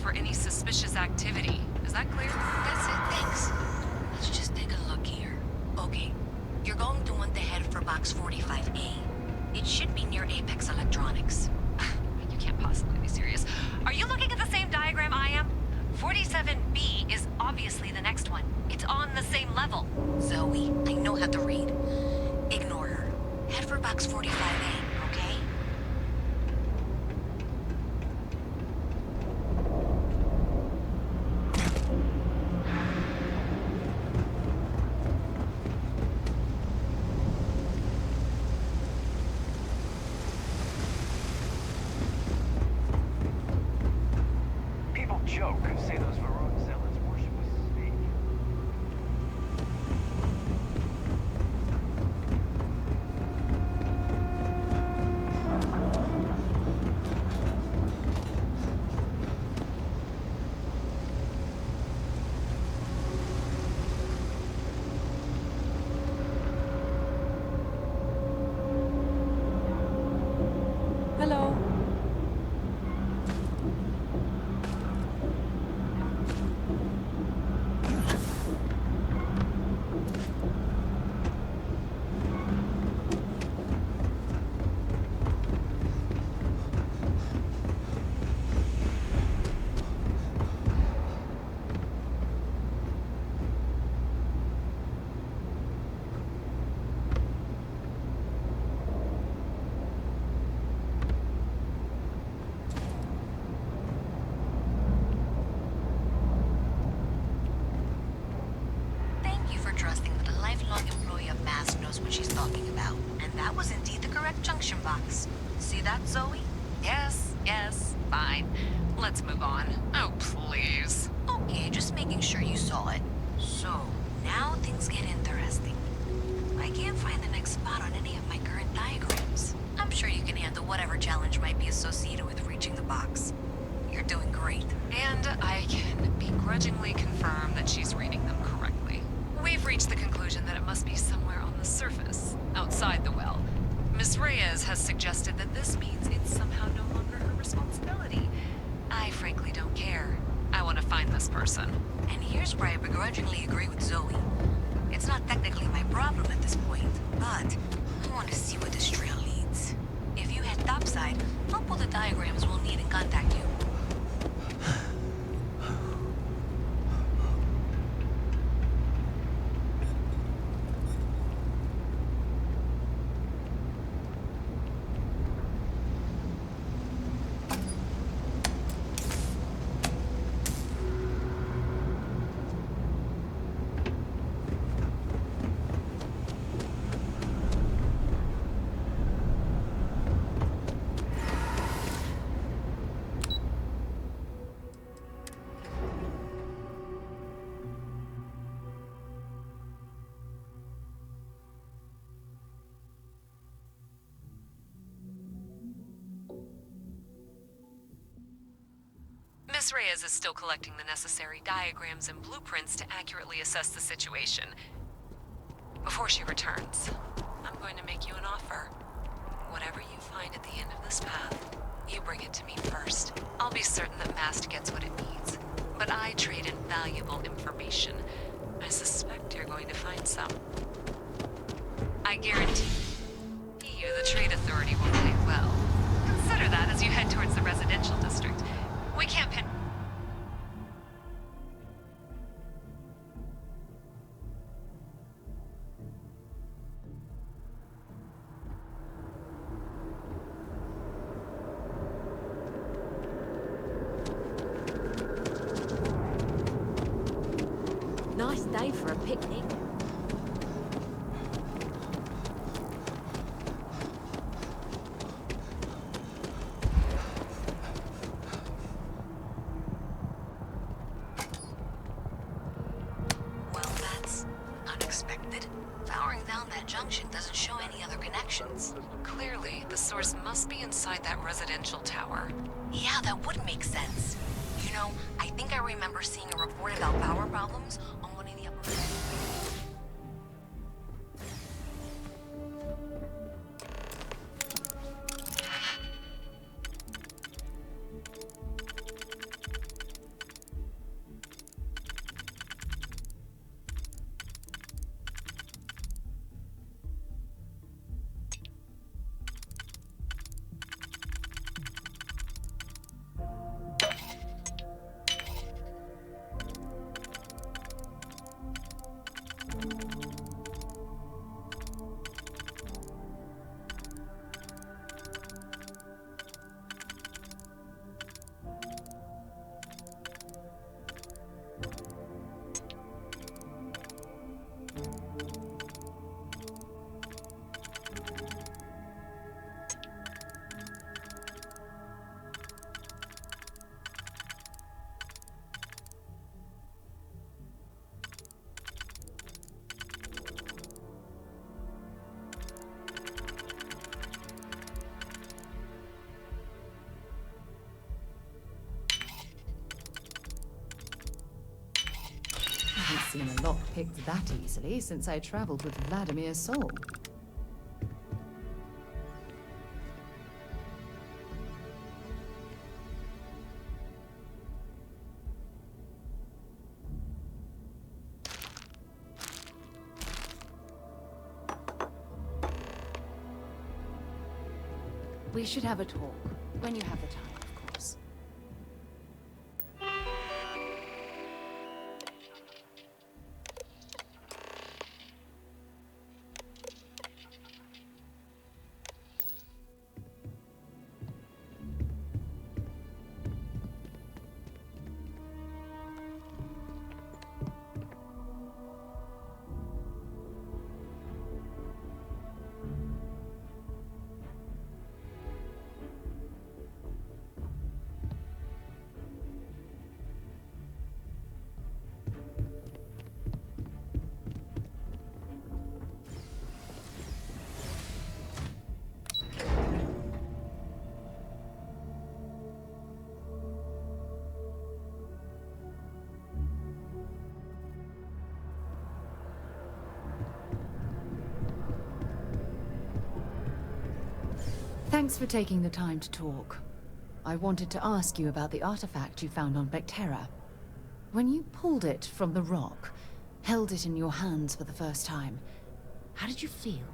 for any suspicious activity. Is that clear? That's it, thanks. Let's just take a look here. Okay, you're going to want to head for box 45A. It should be near Apex Electronics. You can't possibly be serious. Are you looking at the same diagram I am? 47B is obviously the next one. It's on the same level. Zoe, I know how to read. Ignore her. Head for box 45A, okay? joke. Say those Varun zealots worship a snake. Hello. Thank you for trusting that a lifelong employee of MASK knows what she's talking about. And that was indeed the correct junction box. See that, Zoe? Yes, fine. Let's move on. Oh, please. Okay, just making sure you saw it. So, now things get interesting. I can't find the next spot on any of my current diagrams. I'm sure you can handle whatever challenge might be associated with reaching the box. You're doing great. And I can begrudgingly confirm that she's reading them correctly. We've reached the conclusion that it must be somewhere on the surface, outside the well. Miss Reyes has suggested that this means it's somehow no longer her responsibility. I frankly don't care. I want to find this person. And here's where I begrudgingly agree with Zoe. It's not technically my problem at this point, but I want to see where this trail leads. If you head topside, I'll pull the diagrams we'll need and contact you. Miss Reyes is still collecting the necessary diagrams and blueprints to accurately assess the situation. Before she returns, I'm going to make you an offer. Whatever you find at the end of this path, you bring it to me first. I'll be certain that Mast gets what it needs. But I trade in valuable information. I suspect you're going to find some. I guarantee you the Trade Authority will pay well. Consider that as you head towards the residential district. We can't pin... Nice day for a picnic. Well, that's unexpected. Powering down that junction doesn't show any other connections. Clearly, the source must be inside that residential tower. Yeah, that would make sense. You know, I think I remember seeing a report about power problems on one of the upper... seen a lock picked that easily since I traveled with Vladimir's soul. We should have a talk when you have the time, of course. Thanks for taking the time to talk. I wanted to ask you about the artifact you found on Vectera. When you pulled it from the rock, held it in your hands for the first time, how did you feel?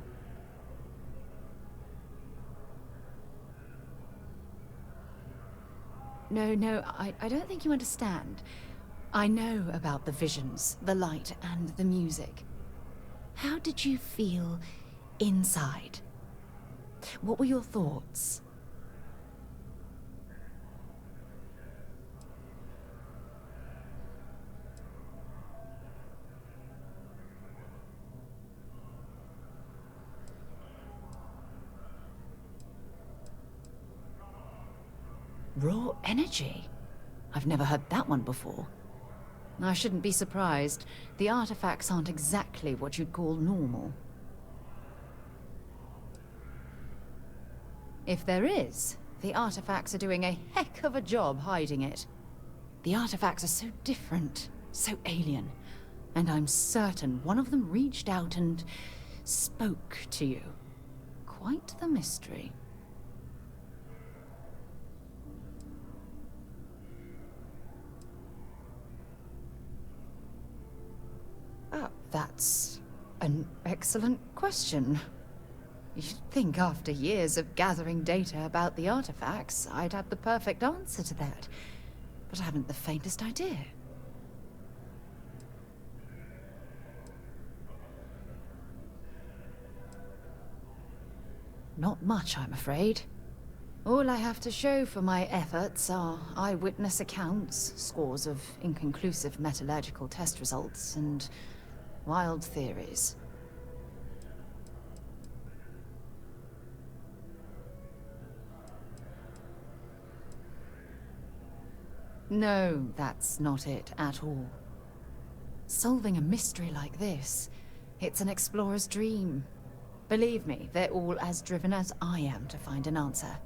No, I don't think you understand. I know about the visions, the light, and the music. How did you feel inside? What were your thoughts? Raw energy? I've never heard that one before. I shouldn't be surprised. The artifacts aren't exactly what you'd call normal. If there is, the artifacts are doing a heck of a job hiding it. The artifacts are so different, so alien, and I'm certain one of them reached out and spoke to you. Quite the mystery. That's an excellent question. You'd think after years of gathering data about the artifacts, I'd have the perfect answer to that. But I haven't the faintest idea. Not much, I'm afraid. All I have to show for my efforts are eyewitness accounts, scores of inconclusive metallurgical test results, and wild theories. No, that's not it at all. Solving a mystery like this, it's an explorer's dream. Believe me, they're all as driven as I am to find an answer.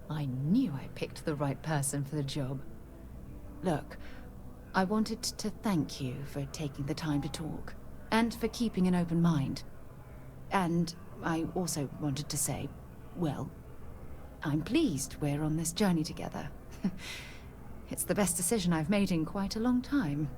I knew I picked the right person for the job. Look, I wanted to thank you for taking the time to talk, and for keeping an open mind. And I also wanted to say, well, I'm pleased we're on this journey together. It's the best decision I've made in quite a long time.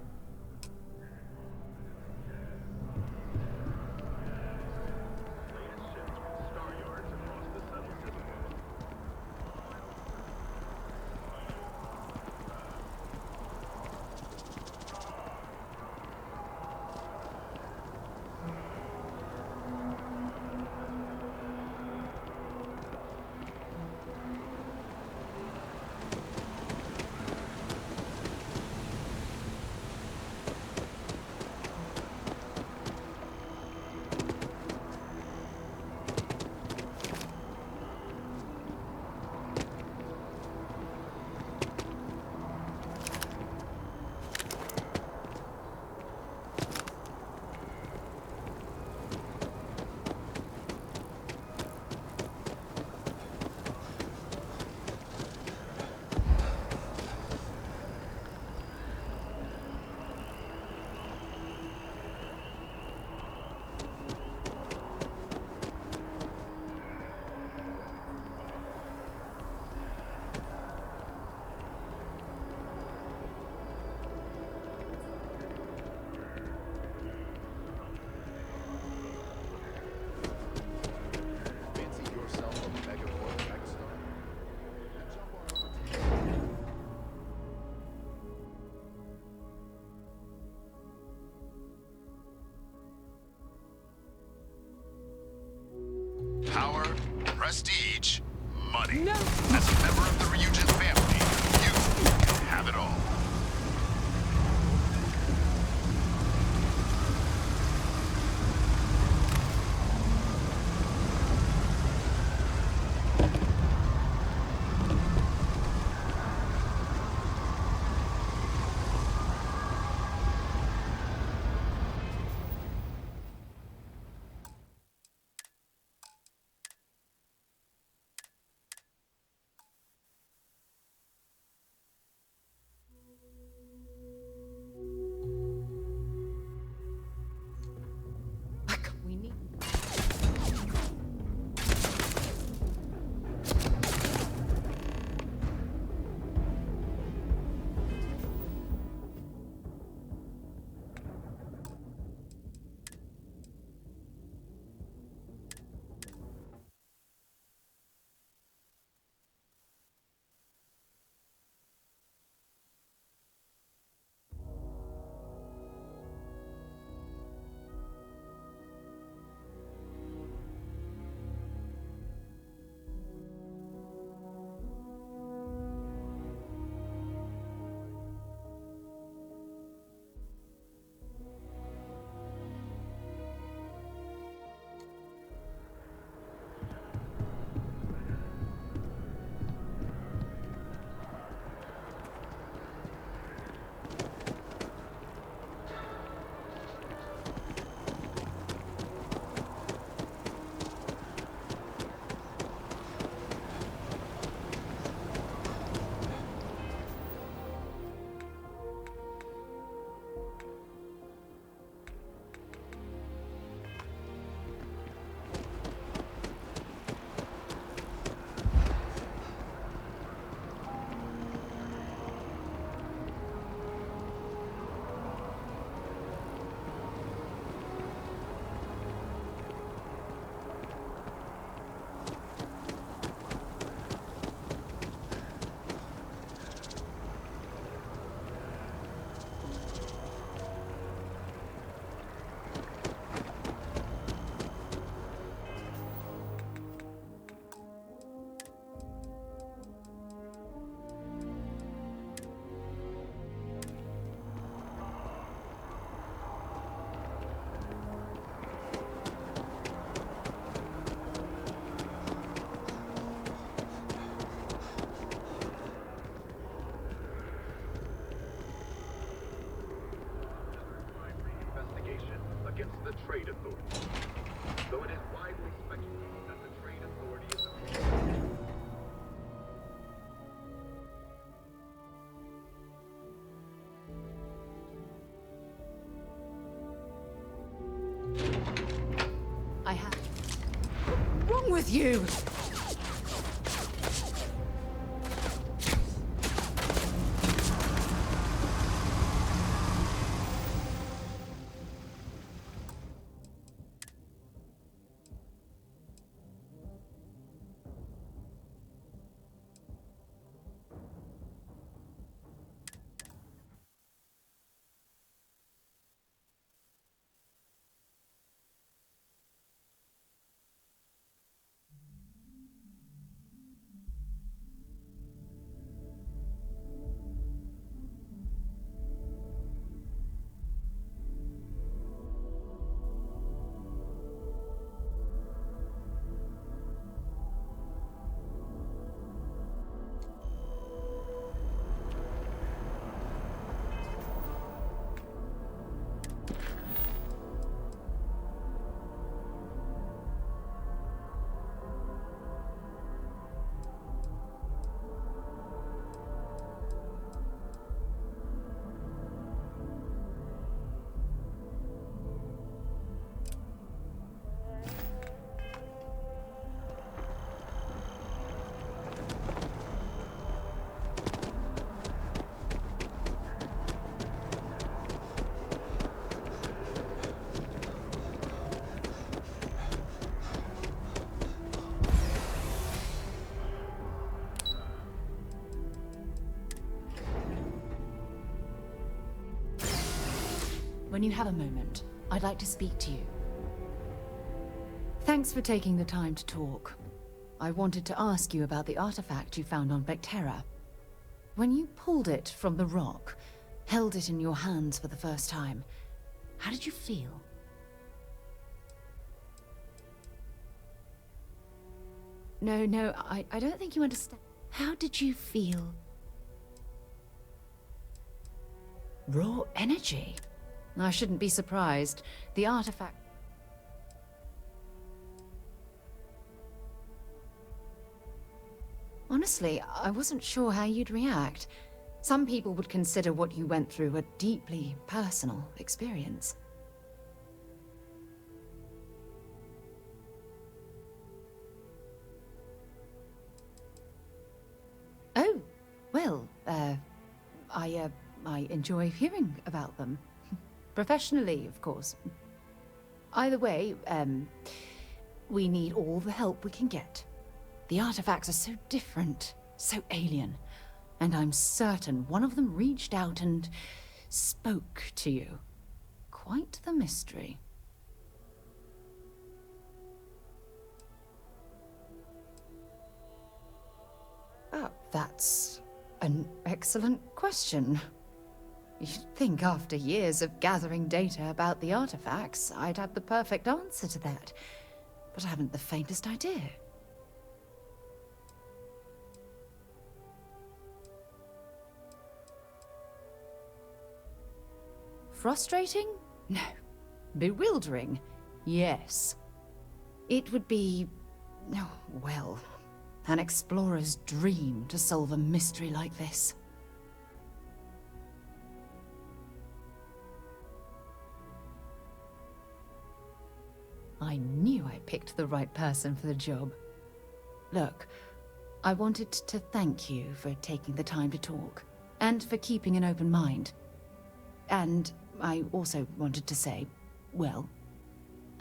Power, prestige, money. No. As a member of the Ryujin family, you can have it all. We need. Against the Trade Authority. Though it is widely speculated that the Trade Authority is I have. What's wrong with you? When you have a moment, I'd like to speak to you. Thanks for taking the time to talk. I wanted to ask you about the artifact you found on Vectera. When you pulled it from the rock, held it in your hands for the first time, how did you feel? No, I don't think you understand. How did you feel? Raw energy? I shouldn't be surprised. The artifact... Honestly, I wasn't sure how you'd react. Some people would consider what you went through a deeply personal experience. Oh, well, I enjoy hearing about them. Professionally, of course. Either way, we need all the help we can get. The artifacts are so different, so alien, and I'm certain one of them reached out and spoke to you. Quite the mystery. Oh, that's an excellent question. You'd think after years of gathering data about the artifacts, I'd have the perfect answer to that. But I haven't the faintest idea. Frustrating? No. Bewildering? Yes. It would be... oh, well, an explorer's dream to solve a mystery like this. I knew I picked the right person for the job. Look, I wanted to thank you for taking the time to talk, and for keeping an open mind. And I also wanted to say, well,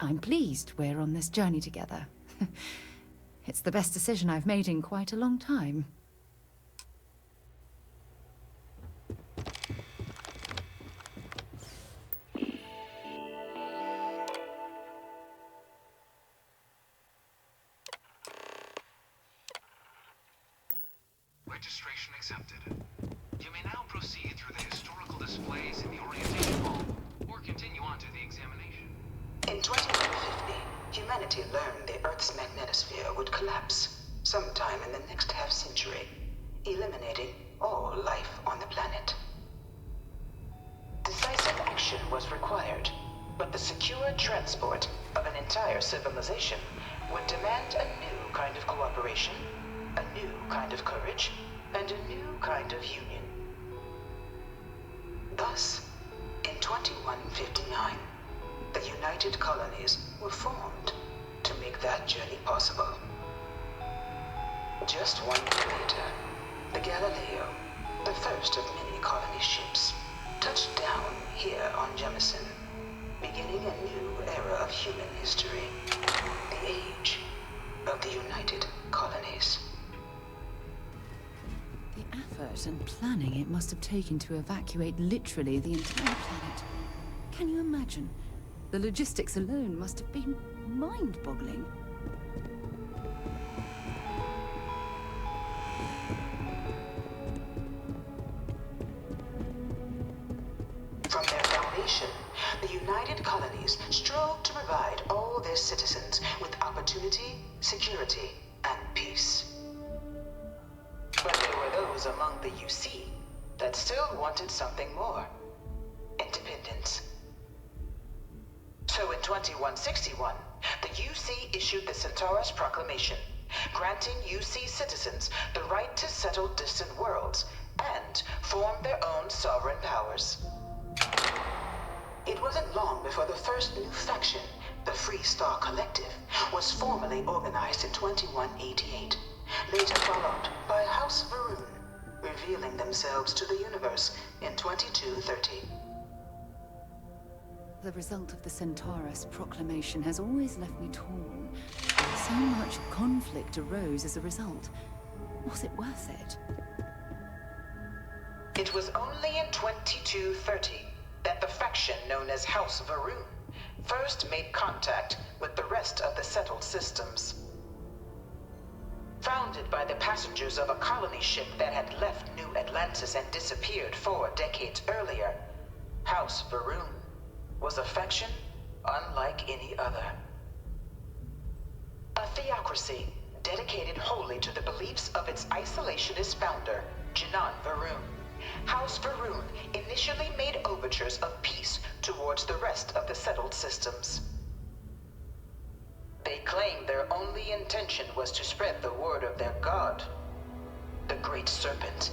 I'm pleased we're on this journey together. It's the best decision I've made in quite a long time. Registration accepted. You may now proceed through the historical displays in the orientation hall, or continue on to the examination. In 2150, humanity learned the Earth's magnetosphere would collapse sometime in the next half-century, eliminating all life on the planet. Decisive action was required, but the secure transport of an entire civilization would demand a new kind of cooperation, a new kind of courage, and a new kind of union. Thus, in 2159, the United Colonies were formed to make that journey possible. Just 1 year later, the Galileo, the first of many colony ships, touched down here on Jemison, beginning a new era of human history, the age of the United Colonies. The effort and planning it must have taken to evacuate literally the entire planet. Can you imagine? The logistics alone must have been mind-boggling. From their foundation, the United Colonies strove to provide all their citizens with opportunity, security, and peace. But there were those among the UC that still wanted something more. Independence. So in 2161, the UC issued the Centaurus Proclamation, granting UC citizens the right to settle distant worlds and form their own sovereign powers. It wasn't long before the first new faction, the Free Star Collective, was formally organized in 2188, later followed by House Varun, revealing themselves to the universe in 2230. The result of the Centaurus Proclamation has always left me torn. So much conflict arose as a result. Was it worth it? It was only in 2230 that the faction known as House Varun first made contact with the rest of the settled systems. Founded by the passengers of a colony ship that had left New Atlantis and disappeared 4 decades earlier, House Varun was a faction unlike any other. A theocracy dedicated wholly to the beliefs of its isolationist founder, Jinan Varun. House Varun initially made overtures of peace towards the rest of the settled systems. They claimed their only intention was to spread the word of their god, the Great Serpent.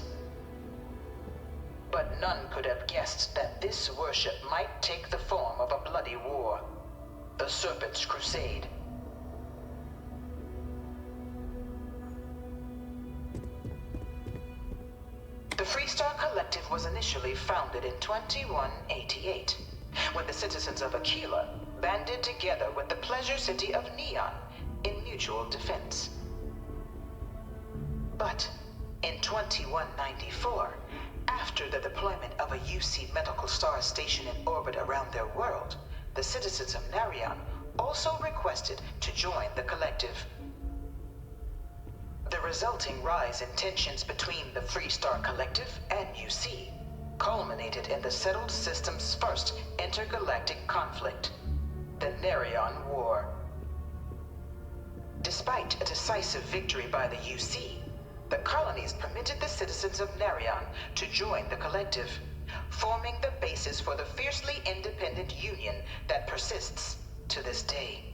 But none could have guessed that this worship might take the form of a bloody war, the Serpent's Crusade. The Freestar Collective was initially founded in 2188, when the citizens of Aquila banded together with the pleasure city of Neon in mutual defense. But in 2194, after the deployment of a UC medical star station in orbit around their world, the citizens of Narion also requested to join the collective. The resulting rise in tensions between the Freestar Collective and UC culminated in the settled system's first intergalactic conflict, the Narion War. Despite a decisive victory by the UC, the colonies permitted the citizens of Narion to join the collective, forming the basis for the fiercely independent union that persists to this day.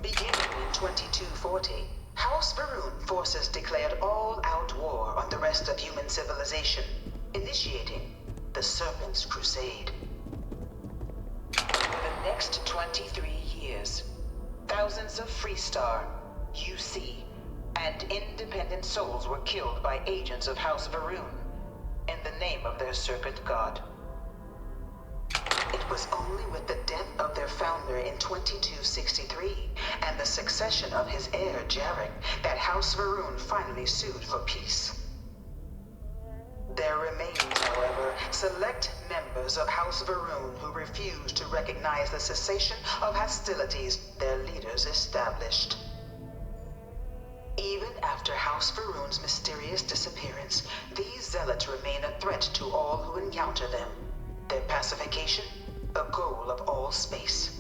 Beginning in 2240, House Varun forces declared all-out war on the rest of human civilization, initiating the Serpent's Crusade. For the next 23 years, thousands of Freestar, UC, and independent souls were killed by agents of House Varun in the name of their serpent god. It was only with the death of their founder in 2263 and the succession of his heir, Jarek, that House Varun finally sued for peace. There remained, however, select members of House Varun who refused to recognize the cessation of hostilities their leaders established. Even after House Varun's mysterious disappearance, these zealots remain a threat to all who encounter them. Their pacification, a goal of all space.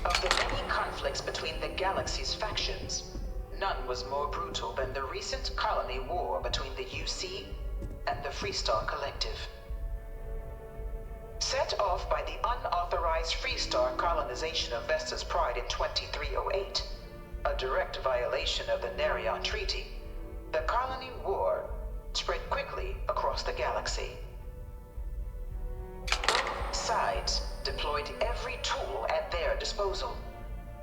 Of the many conflicts between the galaxy's factions, none was more brutal than the recent colony war between the UC and the Freestar Collective. Set off by the unauthorized Freestar colonization of Vesta's Pride in 2308, a direct violation of the Narion Treaty, the colony war spread quickly across the galaxy. Both sides deployed every tool at their disposal.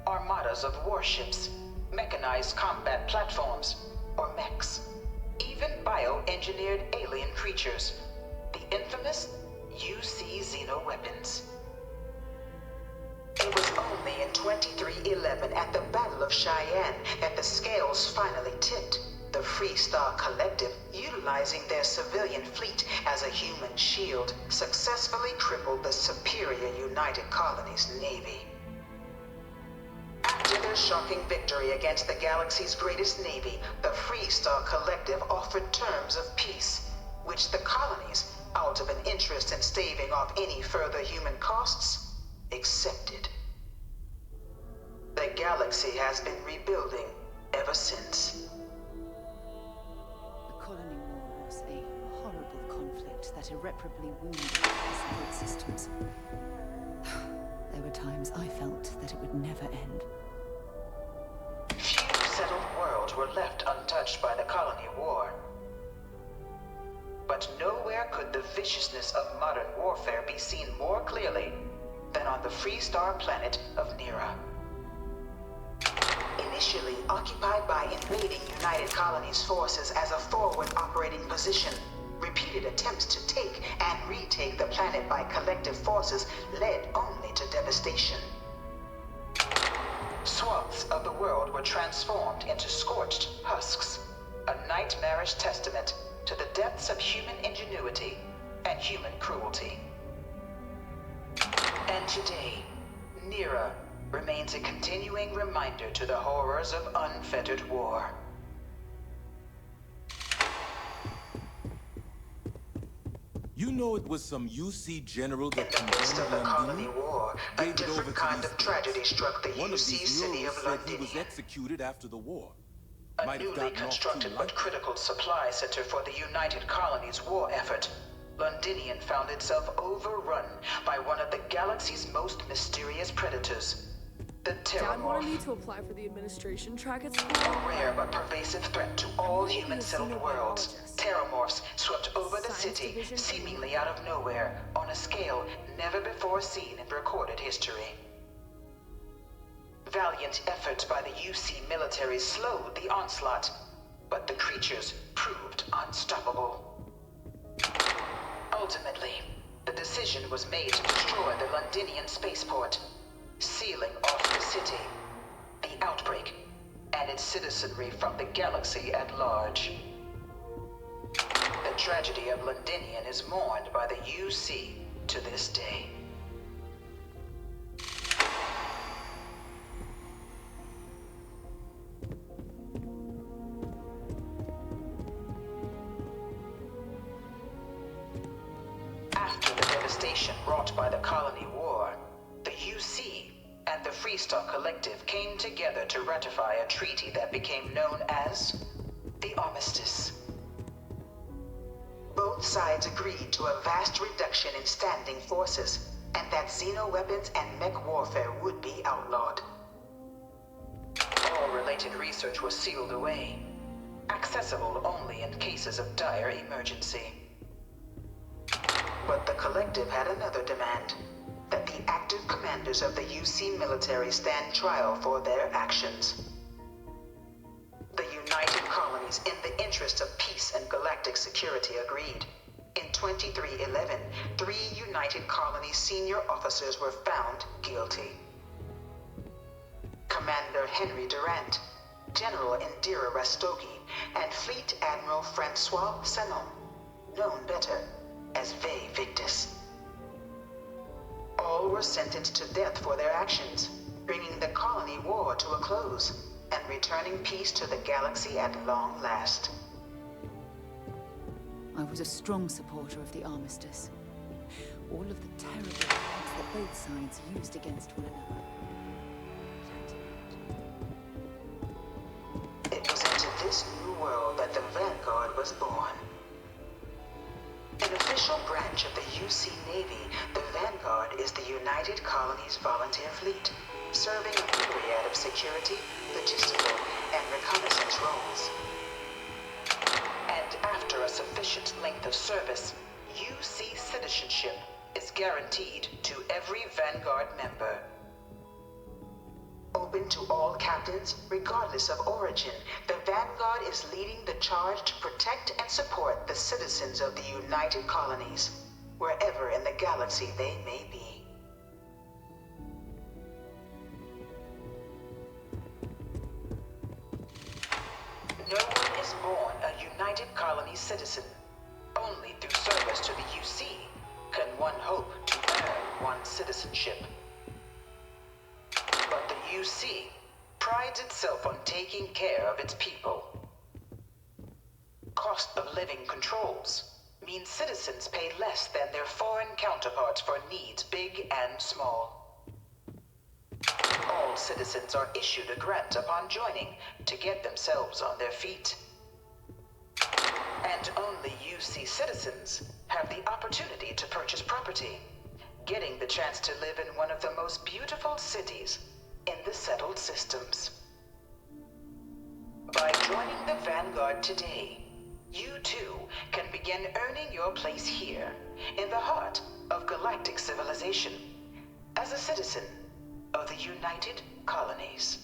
Armadas of warships, mechanized combat platforms, or mechs, even bioengineered alien creatures, the infamous UC xeno-weapons. It was only in 2311 at the Battle of Cheyenne that the scales finally tipped. The Freestar Collective, utilizing their civilian fleet as a human shield, successfully crippled the superior United Colonies Navy. After their shocking victory against the galaxy's greatest navy, the Freestar Collective offered terms of peace, which the colonies, out of an interest in staving off any further human costs, accepted. The galaxy has been rebuilding ever since. The colony war was a horrible conflict that irreparably wounded the settled systems. there were times I felt that it would never end. Few settled worlds were left untouched by the colony war. But nowhere could the viciousness of modern warfare be seen more clearly than on the Freestar planet of Nira. Initially occupied by invading United Colonies forces as a forward operating position, repeated attempts to take and retake the planet by collective forces led only to devastation. Swaths of the world were transformed into scorched husks, a nightmarish testament to the depths of human ingenuity and human cruelty. And today, Nira remains a continuing reminder to the horrors of unfettered war. You know it was some UC general that In the midst of the colony war, a different kind of tragedy struck the UC city of London. He was executed after the war. A newly constructed but critical supply center for the United Colonies' war effort, Londinian found itself overrun by one of the galaxy's most mysterious predators, the Dad wanted me Terramorph. to apply for the administration track at A school. rare but pervasive threat to all human-settled worlds, Terramorphs swept over the city, seemingly out of nowhere, on a scale never before seen in recorded history. Valiant efforts by the UC military slowed the onslaught, but the creatures proved unstoppable. Ultimately, the decision was made to destroy the Londinian spaceport, sealing off the city, the outbreak, and its citizenry from the galaxy at large. The tragedy of Londinian is mourned by the UC to this day. After the devastation wrought by the colony war, the UC and the Freestar Collective came together to ratify a treaty that became known as the Armistice. Both sides agreed to a vast reduction in standing forces, and that xeno-weapons and mech warfare would be outlawed. All related research was sealed away, accessible only in cases of dire emergency. But the Collective had another demand, that the active commanders of the UC military stand trial for their actions. The United Colonies, in the interest of peace and galactic security, agreed. In 2311, 3 United Colonies senior officers were found guilty. Commander Henry Durant, General Indira Rastogi, and Fleet Admiral Francois Sanon, known better as Ve Victus. All were sentenced to death for their actions, bringing the colony war to a close and returning peace to the galaxy at long last. I was a strong supporter of the armistice. All of the terrible attacks that both sides used against one another. It was into this new world that the Vanguard was born. An official branch of the UC Navy, the Vanguard is the United Colonies Volunteer Fleet, serving a myriad of security, logistical, and reconnaissance roles. And after a sufficient length of service, UC citizenship is guaranteed to every Vanguard member. Open to all captains, regardless of origin, the Vanguard is leading the charge to protect and support the citizens of the United Colonies, wherever in the galaxy they may be. No one is born a United Colonies citizen. Only through service to the UC can one hope to earn one's citizenship. But the UC prides itself on taking care of its people. Cost of living controls mean citizens pay less than their foreign counterparts for needs big and small. All citizens are issued a grant upon joining to get themselves on their feet. And only UC citizens have the opportunity to purchase property, getting the chance to live in one of the most beautiful cities in the settled systems. By joining the Vanguard today, you too can begin earning your place here, in the heart of galactic civilization, as a citizen of the United Colonies.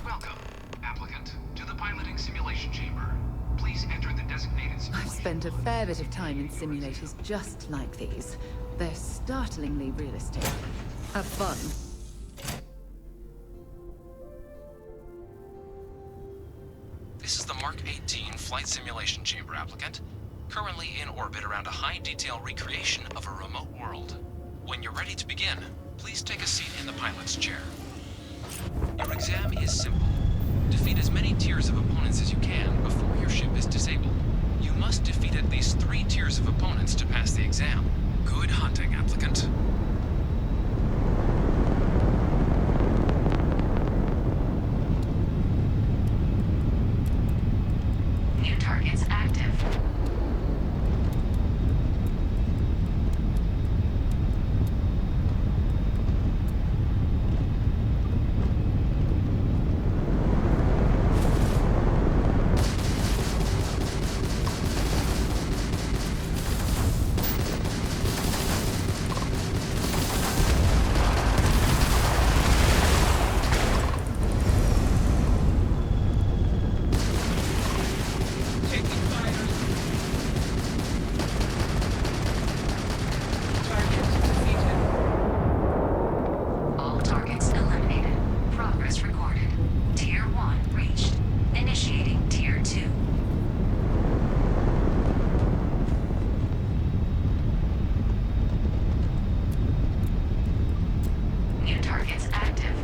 Welcome, applicant, to the piloting simulation chamber. Please enter the designated simulation. I've spent a fair bit of time in simulators just like these. They're startlingly realistic. Have fun. This is the Mark 18 Flight Simulation Chamber applicant, currently in orbit around a high-detail recreation of a remote world. When you're ready to begin, please take a seat in the pilot's chair. Your exam is simple. Defeat as many tiers of opponents as you can before your ship is disabled. You must defeat at least 3 tiers of opponents to pass the exam. Good hunting, applicant. New targets active. All targets eliminated. Progress recorded. Tier 1 reached. Initiating Tier 2. New targets active.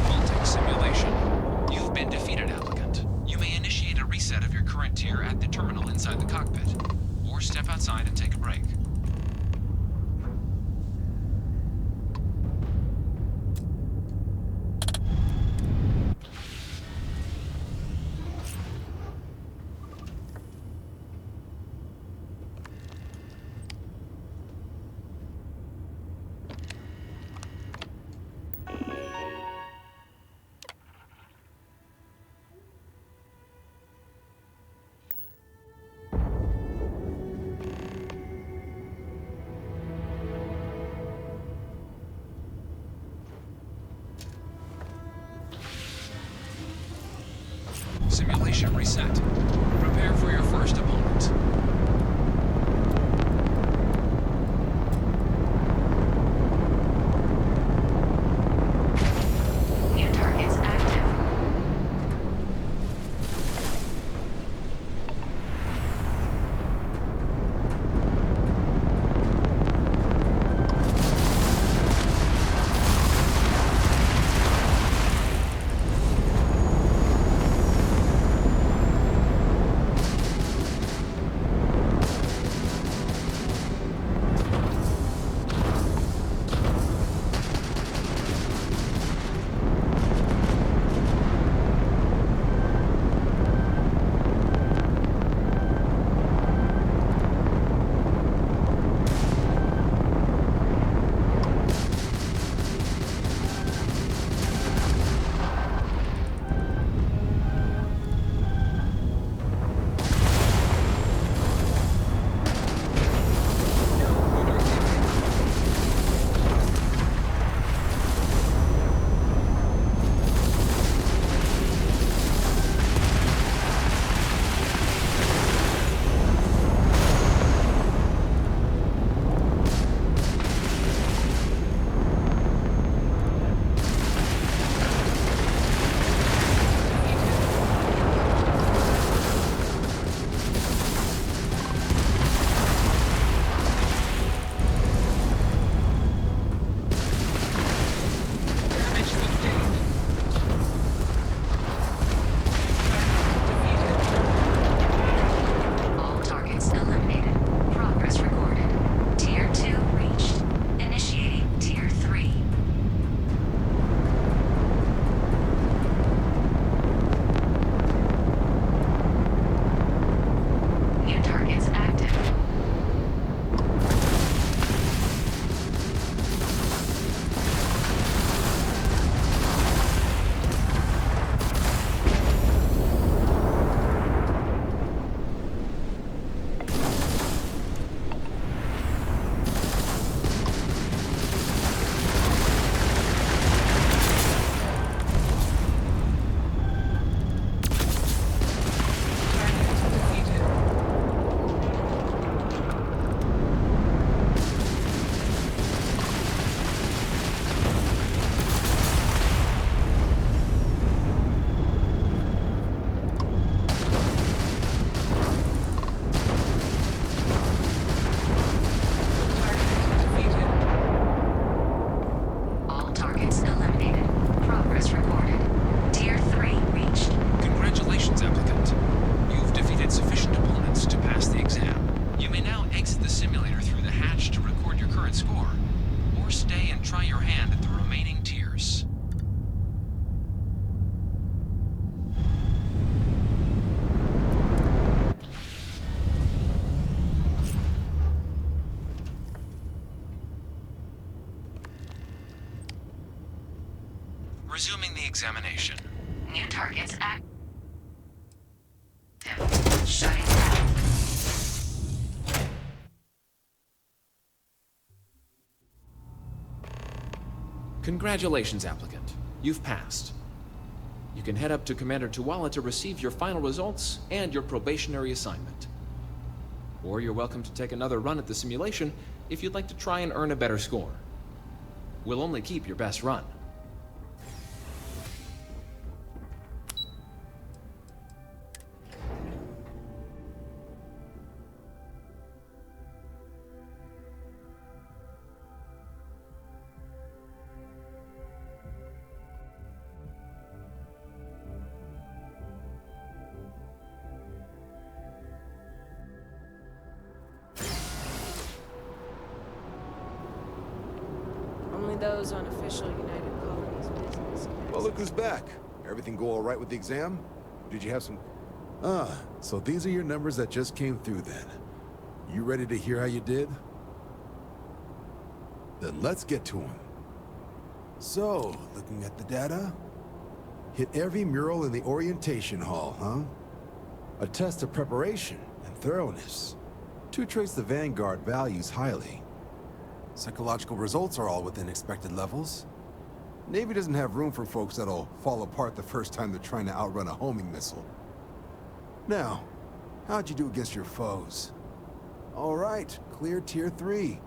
Halting simulation. You've been defeated, applicant. You may initiate a reset of your current tier at the terminal inside the cockpit, or step outside and take a break. Simulation reset. Prepare for your first opponent. Beginning the examination. New targets active. Shutting down. Congratulations, applicant. You've passed. You can head up to Commander Tuwala to receive your final results and your probationary assignment. Or you're welcome to take another run at the simulation if you'd like to try and earn a better score. We'll only keep your best run. Only those on official United Colonies business. Well, look who's back. Everything go all right with the exam? Did you have some... Ah, so these are your numbers that just came through then. You ready to hear how you did? Then let's get to them. So, looking at the data... Hit every mural in the orientation hall, huh? A test of preparation and thoroughness. 2 traits the Vanguard values highly. Psychological results are all within expected levels. Navy doesn't have room for folks that'll fall apart the first time they're trying to outrun a homing missile. Now, how'd you do against your foes? All right, clear Tier 3.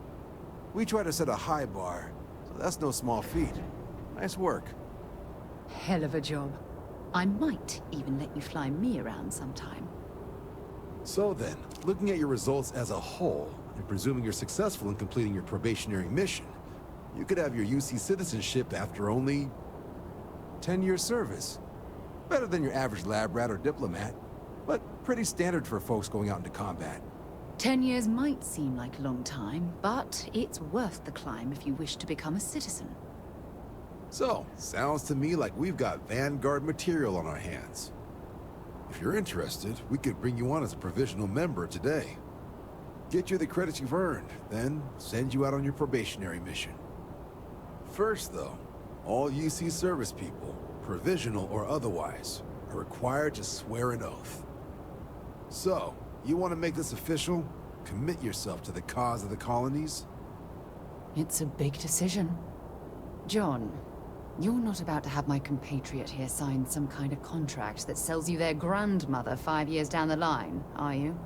We try to set a high bar, so that's no small feat. Nice work. Hell of a job. I might even let you fly me around sometime. So then, looking at your results as a whole, and presuming you're successful in completing your probationary mission, you could have your UC citizenship after only 10 years service. Better than your average lab rat or diplomat, but pretty standard for folks going out into combat. 10 years might seem like a long time, but it's worth the climb if you wish to become a citizen. So, sounds to me like we've got Vanguard material on our hands. If you're interested, we could bring you on as a provisional member today. Get you the credits you've earned, then send you out on your probationary mission. First, though, all UC service people, provisional or otherwise, are required to swear an oath. So, you want to make this official? Commit yourself to the cause of the colonies? It's a big decision. John, you're not about to have my compatriot here sign some kind of contract that sells you their grandmother 5 years down the line, are you?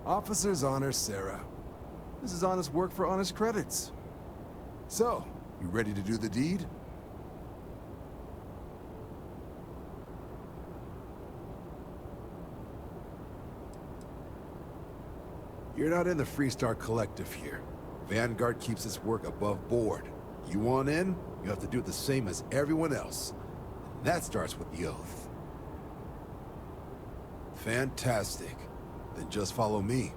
Officer's honor, Sarah. This is honest work for honest credits. So, you ready to do the deed? You're not in the Freestar Collective here. Vanguard keeps its work above board. You want in, you have to do it the same as everyone else. And that starts with the oath. Fantastic. Then just follow me.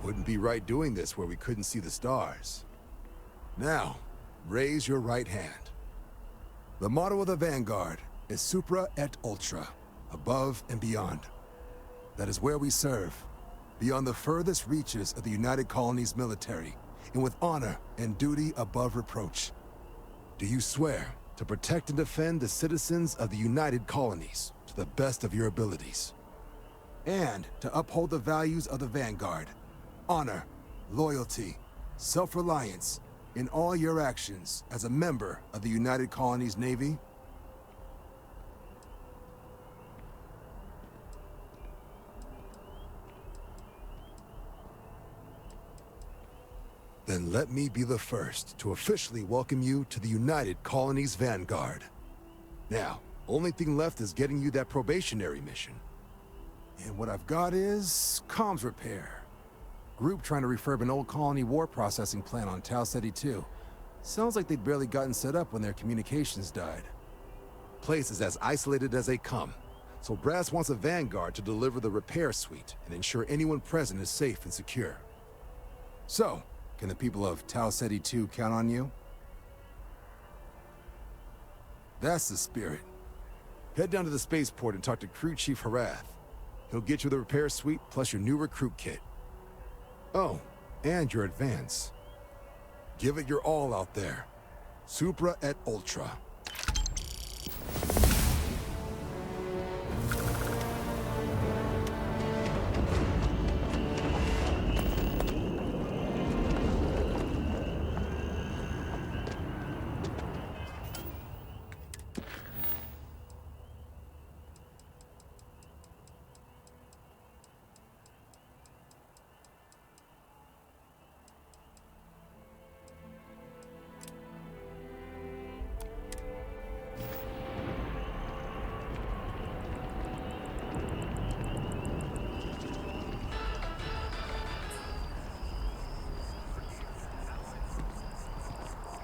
Wouldn't be right doing this where we couldn't see the stars. Now, raise your right hand. The motto of the Vanguard is Supra et Ultra, above and beyond. That is where we serve, beyond the furthest reaches of the United Colonies military, and with honor and duty above reproach. Do you swear to protect and defend the citizens of the United Colonies to the best of your abilities? And to uphold the values of the Vanguard, honor, loyalty, self-reliance in all your actions as a member of the United Colonies Navy? Then Then let me be the first to officially welcome you to the United Colonies Vanguard. Now, only thing left is getting you that probationary mission. And what I've got is comms repair. Group trying to refurb an old colony war processing plant on Tau Ceti 2. Sounds like they'd barely gotten set up when their communications died. Place is as isolated as they come, so Brass wants a Vanguard to deliver the repair suite and ensure anyone present is safe and secure. So, can the people of Tau Ceti 2 count on you? That's the spirit. Head down to the spaceport and talk to Crew Chief Harath. He'll get you the repair suite plus your new recruit kit. Oh, and your advance. Give it your all out there. Supra et Ultra.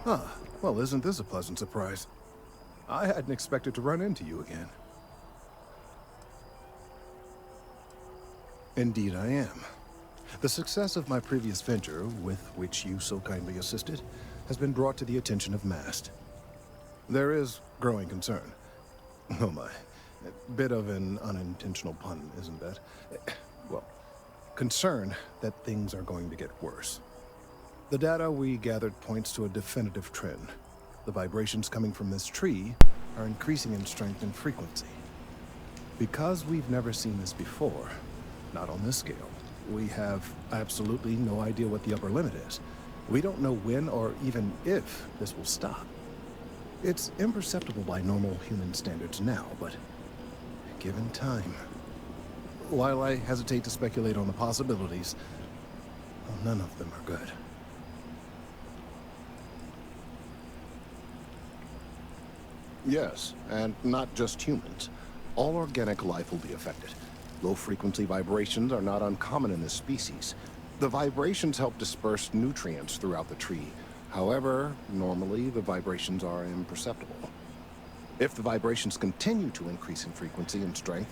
Huh. Well, isn't this a pleasant surprise? I hadn't expected to run into you again. Indeed I am. The success of my previous venture, with which you so kindly assisted, has been brought to the attention of MAST. There is growing concern. Oh my. A bit of an unintentional pun, isn't that? Well, concern that things are going to get worse. The data we gathered points to a definitive trend. The vibrations coming from this tree are increasing in strength and frequency. Because we've never seen this before, not on this scale, we have absolutely no idea what the upper limit is. We don't know when or even if this will stop. It's imperceptible by normal human standards now, but given time. While I hesitate to speculate on the possibilities, well, none of them are good. Yes, and not just humans. All organic life will be affected. Low-frequency vibrations are not uncommon in this species. The vibrations help disperse nutrients throughout the tree. However, normally the vibrations are imperceptible. If the vibrations continue to increase in frequency and strength,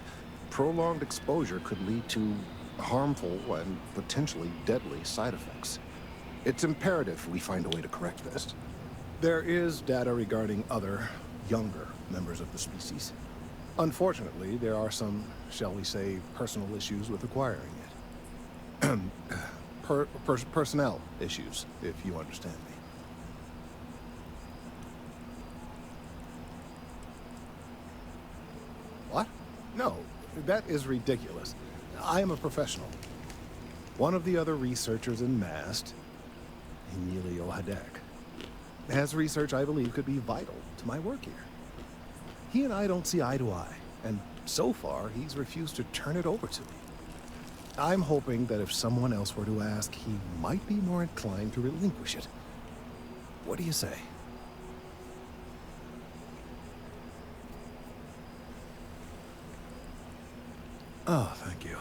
prolonged exposure could lead to harmful and potentially deadly side effects. It's imperative we find a way to correct this. There is data regarding other, younger members of the species. Unfortunately, there are some, shall we say, personal issues with acquiring it. Personnel issues, if you understand me. What? No, that is ridiculous. I am a professional. One of the other researchers in MAST, Emilio Hadek, has research I believe could be vital to my work here. He and I don't see eye to eye, and so far he's refused to turn it over to me. I'm hoping that if someone else were to ask, he might be more inclined to relinquish it. What do you say? Oh, thank you.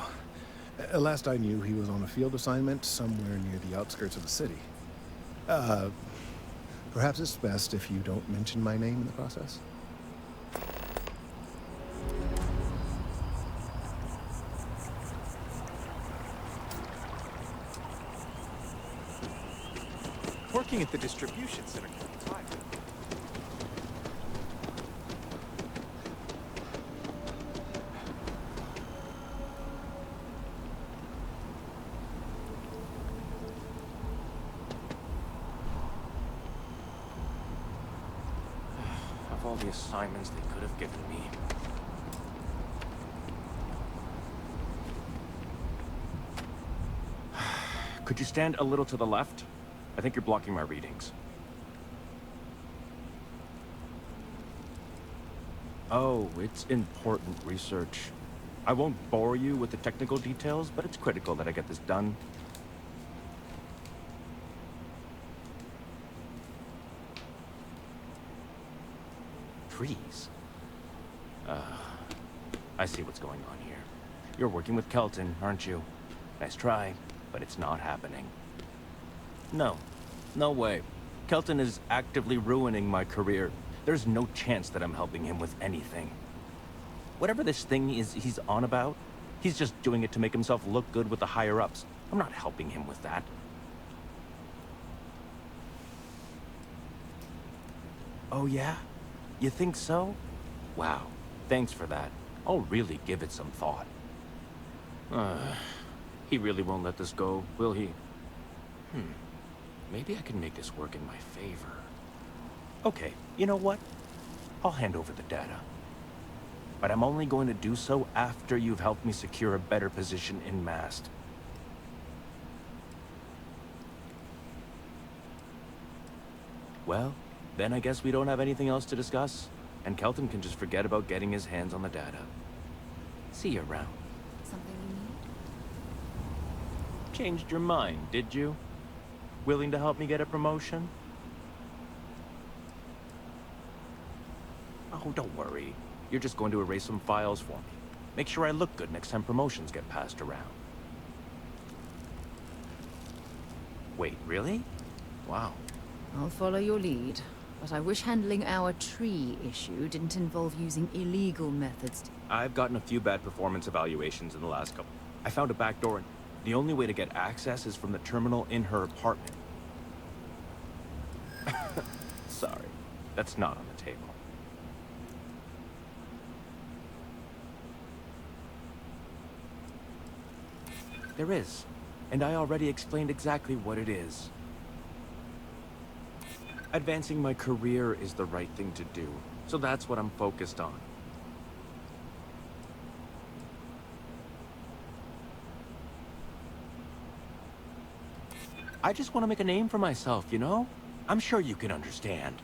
Last I knew, he was on a field assignment somewhere near the outskirts of the city. Perhaps it's best if you don't mention my name in the process. Working at the distribution center can be tiring. Of all the assignments they could have given me. Could you stand a little to the left? I think you're blocking my readings. Oh, it's important research. I won't bore you with the technical details, but it's critical that I get this done. trees. I see what's going on here. You're working with Kelton, aren't you? Nice try, but it's not happening. No. No way. Kelton is actively ruining my career. There's no chance that I'm helping him with anything. Whatever this thing is he's on about, he's just doing it to make himself look good with the higher-ups. I'm not helping him with that. Oh yeah? You think so? Wow. Thanks for that. I'll really give it some thought. He really won't let this go, will he? Maybe I can make this work in my favor. Okay, you know what? I'll hand over the data. But I'm only going to do so after you've helped me secure a better position in Mast. Well, then I guess we don't have anything else to discuss, and Kelton can just forget about getting his hands on the data. See you around. Something you need? Changed your mind, did you? Willing to help me get a promotion? Oh, don't worry. You're just going to erase some files for me. Make sure I look good next time promotions get passed around. Wait, really? Wow. I'll follow your lead, but I wish handling our tree issue didn't involve using illegal methods. I've gotten a few bad performance evaluations in the last couple. I found a back door, and the only way to get access is from the terminal in her apartment. Sorry, that's not on the table. There is, and I already explained exactly what it is. Advancing my career is the right thing to do, so that's what I'm focused on. I just want to make a name for myself, you know? I'm sure you can understand.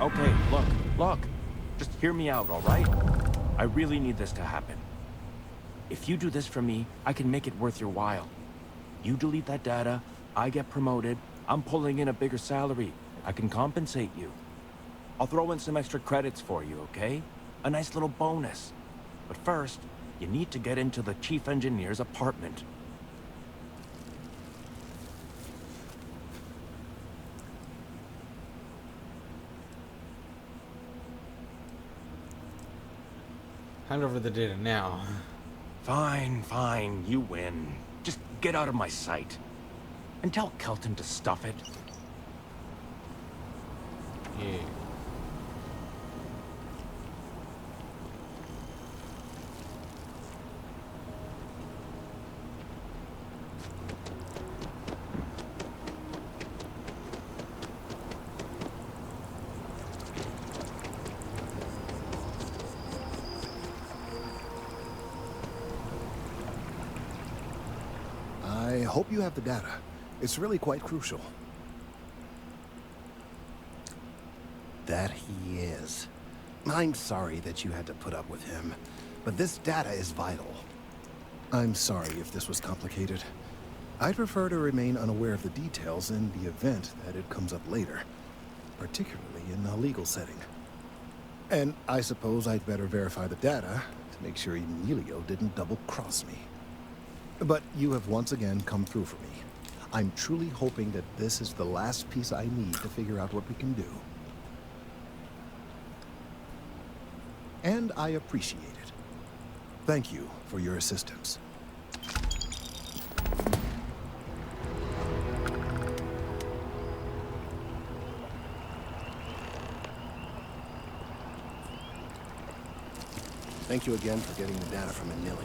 Okay, look. Just hear me out, all right? I really need this to happen. If you do this for me, I can make it worth your while. You delete that data, I get promoted, I'm pulling in a bigger salary. I can compensate you. I'll throw in some extra credits for you, okay? A nice little bonus. But first, you need to get into the chief engineer's apartment. Hand over the data now. Fine, you win. Just get out of my sight. And tell Kelton to stuff it. Yeah. I hope you have the data. It's really quite crucial. That he is. I'm sorry that you had to put up with him, but this data is vital. I'm sorry if this was complicated. I'd prefer to remain unaware of the details in the event that it comes up later, particularly in a legal setting. And I suppose I'd better verify the data to make sure Emilio didn't double-cross me. But you have once again come through for me. I'm truly hoping that this is the last piece I need to figure out what we can do. And I appreciate it. Thank you for your assistance. Thank you again for getting the data from Emilio.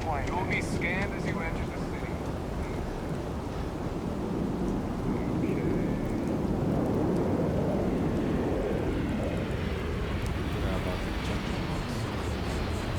quiet. You will be scanned as you enter the city. Forgot about the junction box.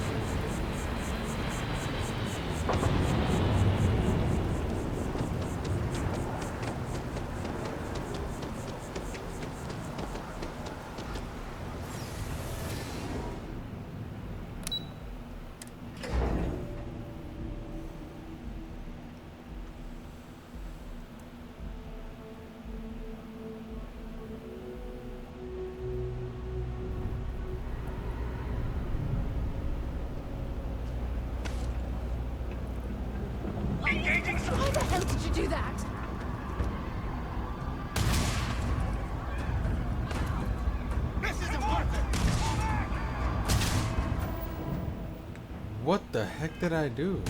Engaging some. How the hell did you do that? This isn't worth it. What the heck did I do?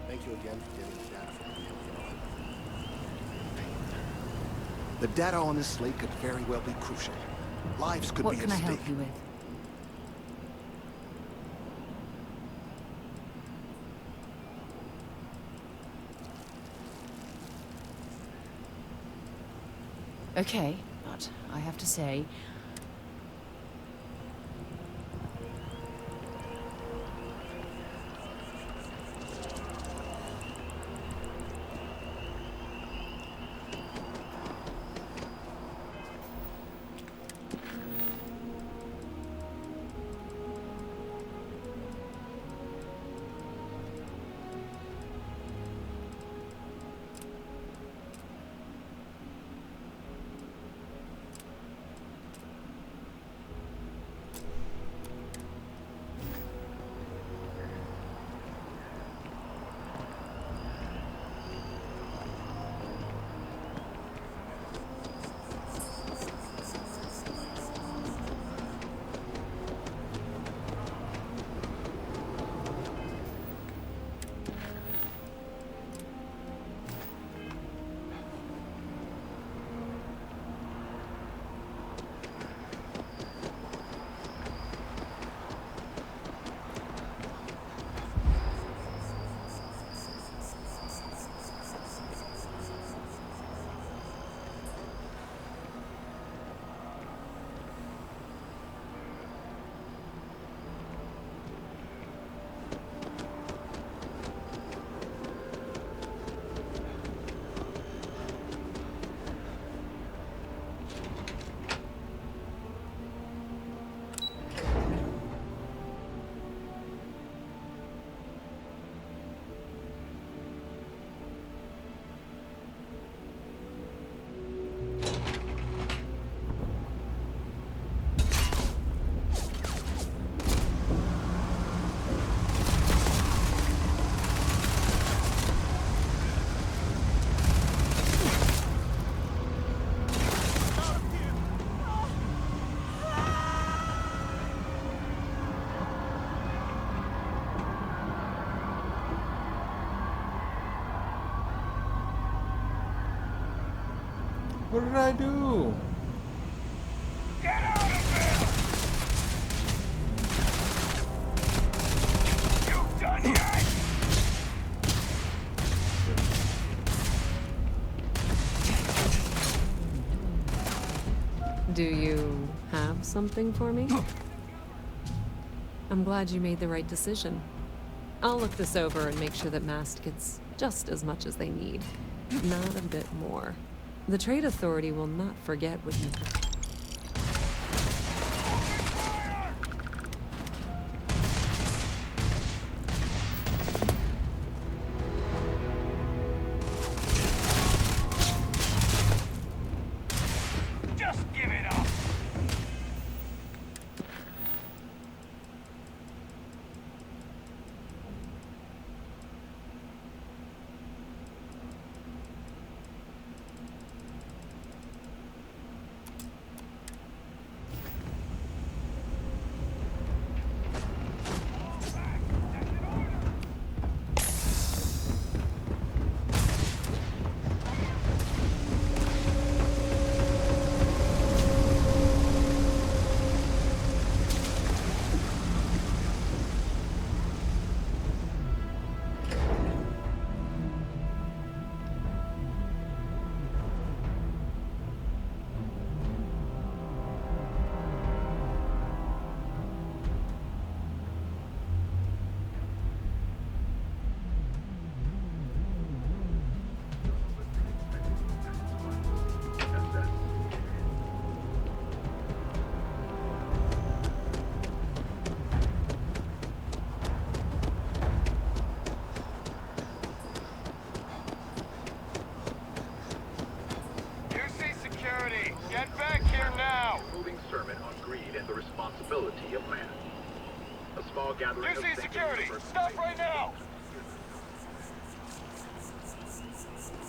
Thank you again for getting the data from me. The data on this slate could very well be crucial. Lives could What be can at I stake. help you with? Okay, but I have to say, What did I do? Get out of there! You done yet? Do you have something for me? I'm glad you made the right decision. I'll look this over and make sure that Mast gets just as much as they need, not a bit more. The Trade Authority will not forget what you... sermon on greed and the responsibility of man. A small gathering You of see saints security! of the universe- Stop right now!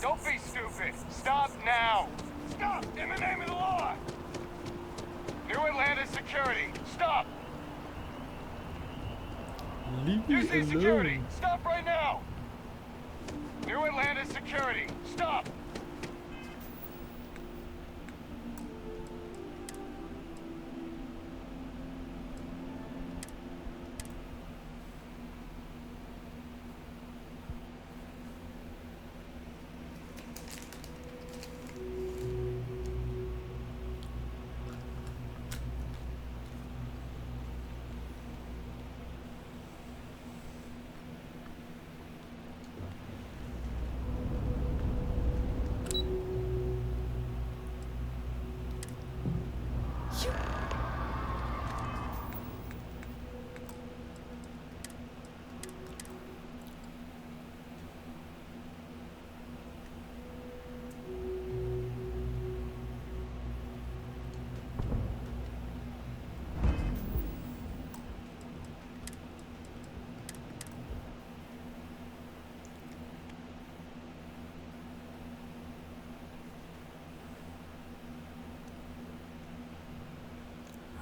Don't be stupid! Stop now! Stop! In the name of the law! New Atlantis security! Stop! Leave You me see security! alone. Stop right now! New Atlantis security! Stop!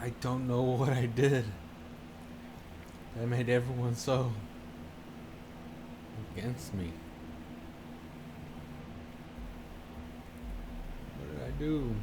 I don't know what I did. That made everyone so against me. What did I do?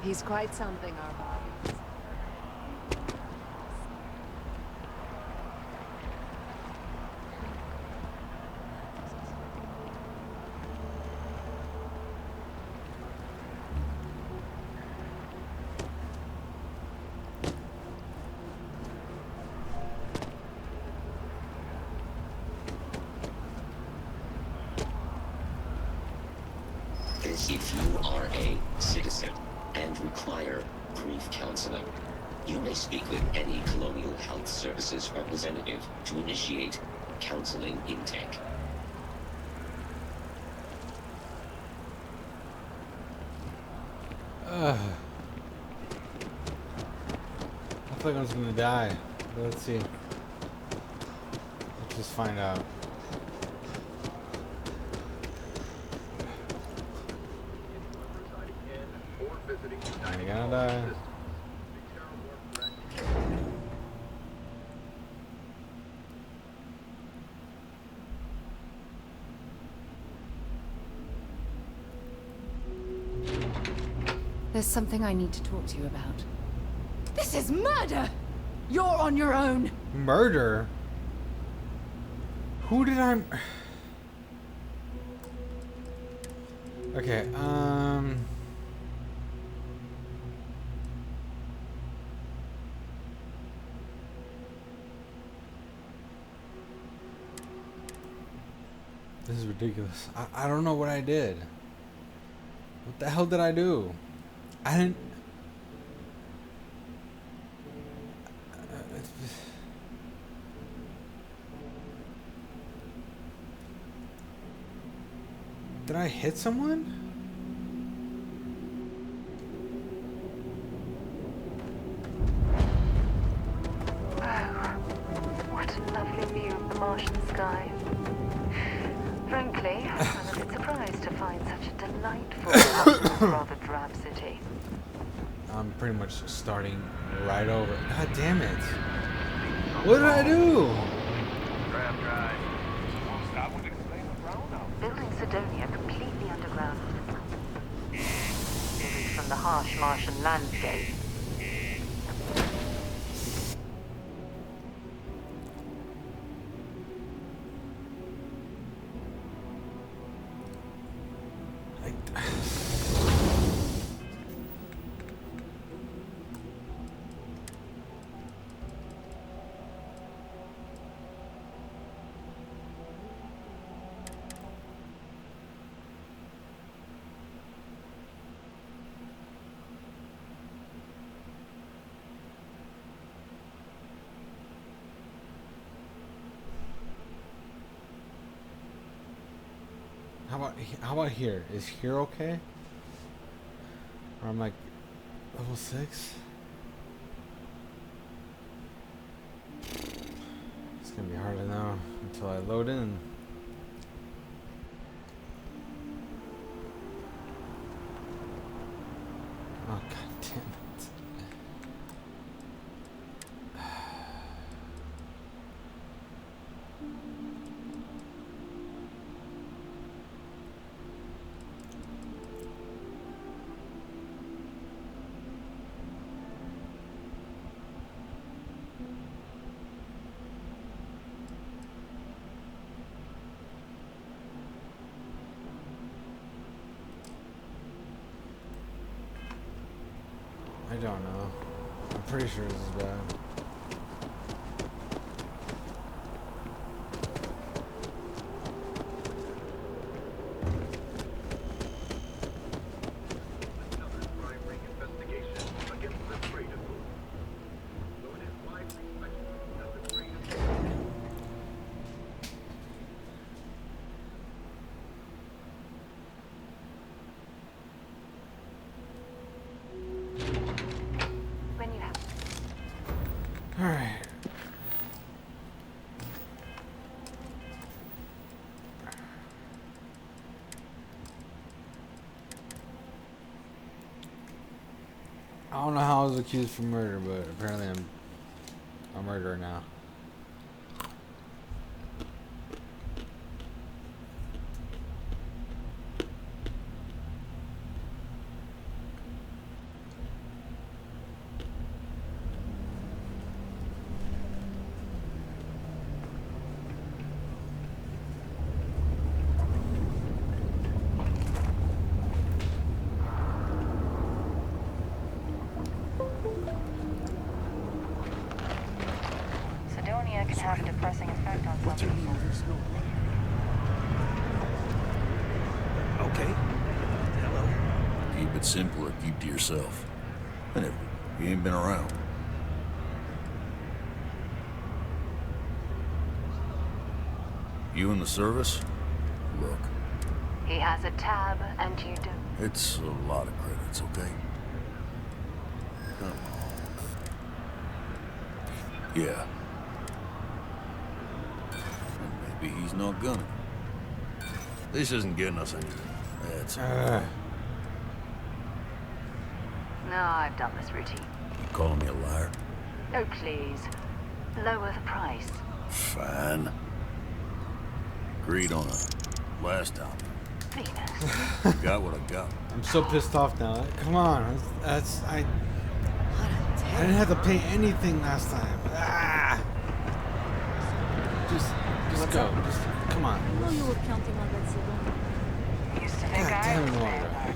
He's quite something, our Bobby. If you are a citizen and require grief counseling, you may speak with any Colonial Health Services representative to initiate counseling intake. I feel like I was gonna die. But let's see. Let's just find out. I'm gonna die. There's something I need to talk to you about. This is murder! You're on your own! Murder? Who did I... Okay, This is ridiculous. I don't know what I did. What the hell did I do? I didn't... Did I hit someone? What a lovely view of the Martian sky. Frankly, I'm a bit surprised to find such a delightful, rather drab city. I'm pretty much starting right over. God damn it. What did I do? Building Sidonia completely underground. Hidden from the harsh Martian landscape. How about here? Is here okay? Or I'm like level 6? It's gonna be hard to know until I load in. Oh god damn it. I don't know. I'm pretty sure this is bad. Alright. I don't know how I was accused for murder, but apparently I'm a murderer now. can have a depressing effect on What's her some name? people. There's no... Okay. Hello. Keep it simple or keep to yourself. And he ain't been around. You in the service? Look, He has a tab, and you don't. it's a lot of credits, okay? Come on. Yeah. And maybe he's not gonna. This isn't getting us anything. That's all. No, I've done this routine. You calling me a liar? Oh, please. Lower the price. Fine. Agreed on a last time. Venus. Got what I got. I'm so pissed off now. Come on, I didn't have to pay anything last time. Ah! Just go. Just come on. I know you were counting on that signal. Used to think God I damn was it, Laura.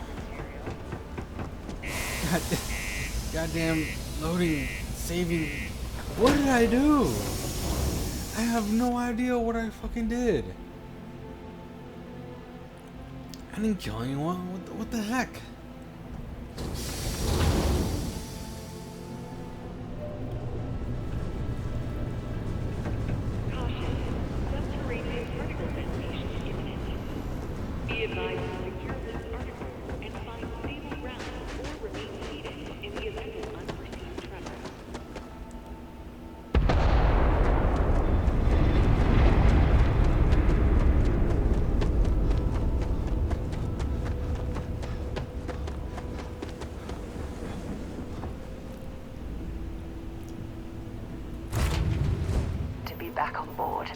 Goddamn loading, saving. What did I do? I have no idea what I fucking did. I didn't kill anyone. What the heck? Be advised to secure this article and find stable ground or remain seated in the event of unforeseen tremor. To be back on board.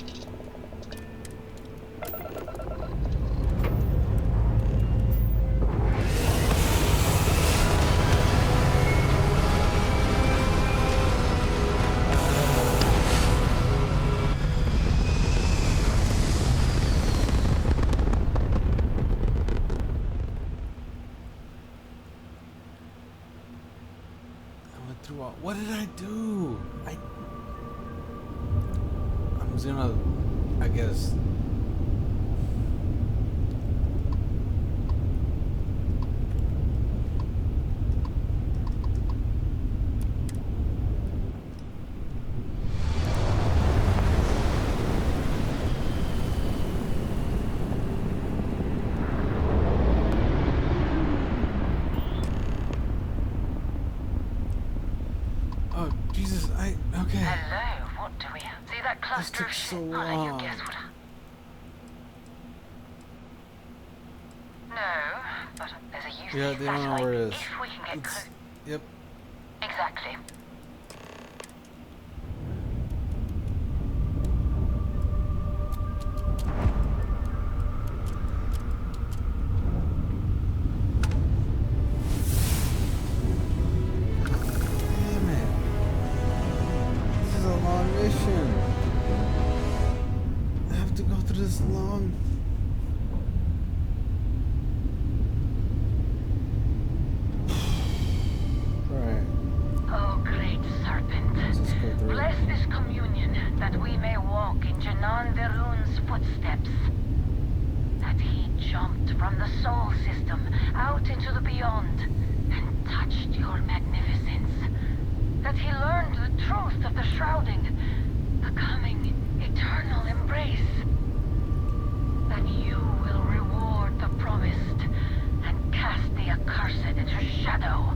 What did I do? I'm just gonna, I guess. Oh, Jesus, okay. Hello, what do we have? See that This cluster took of so shit? I'll let you long. guess what No, but there's a UC Yeah, they don't know satellite where it is. if we can get close. Yep. Exactly. Damn it. This is a long mission. I have to go through this long. Alright. Oh, great serpent. Let's just go through. Bless this communion, that we may walk in Janan Verun's footsteps. That he jumped from the soul system out into the beyond and touched your magnificence. That he learned the truth of the shrouding, the coming eternal embrace. That you will reward the promised and cast the accursed into shadow.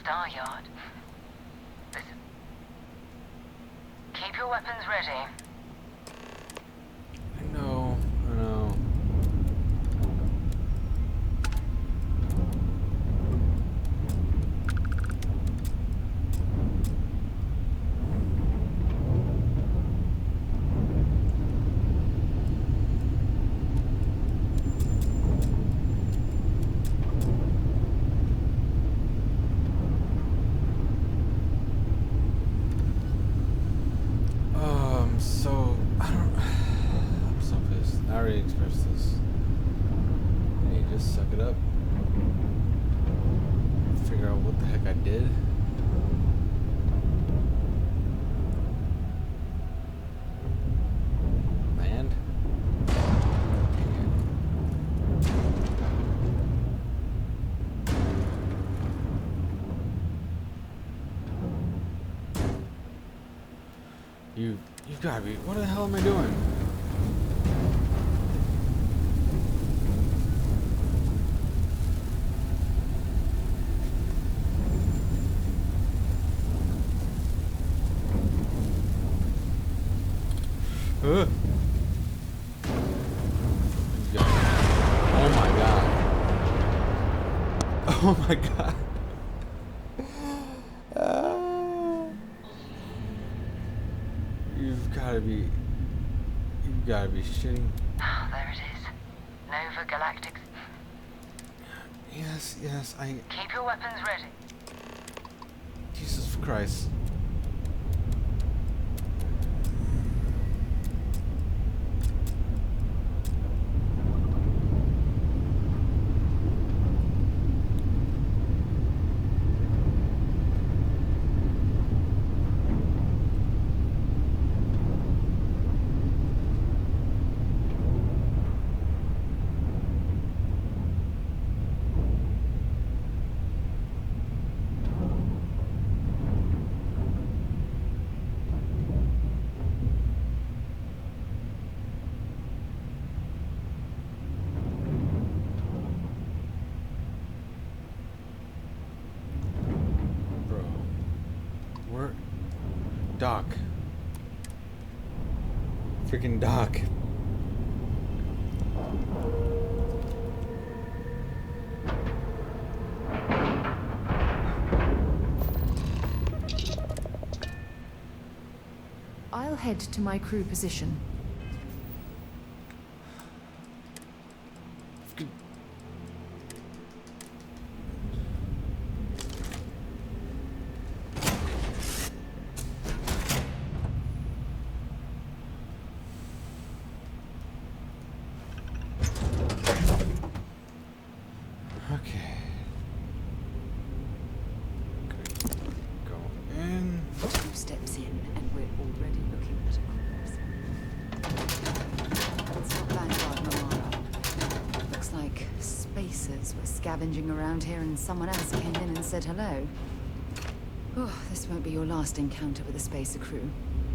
Star Yard. Listen. Keep your weapons ready. I know, I know. So I don't. I'm so pissed. I already expressed this. Hey, just suck it up. Figure out what the heck I did. Land. You gotta be. What the hell am I doing? Oh my god. Oh my god. You've gotta be shitting. There it is. Nova Galactic. Yes, I... Keep your weapons ready. Jesus Christ. Doc. Freaking Doc. I'll head to my crew position. Okay. Go in. 2 steps in, and we're already looking at a corpse. It's not Vanguard Moara. Looks like spacers were scavenging around here and someone else came in and said hello. Oh, this won't be your last encounter with a spacer crew.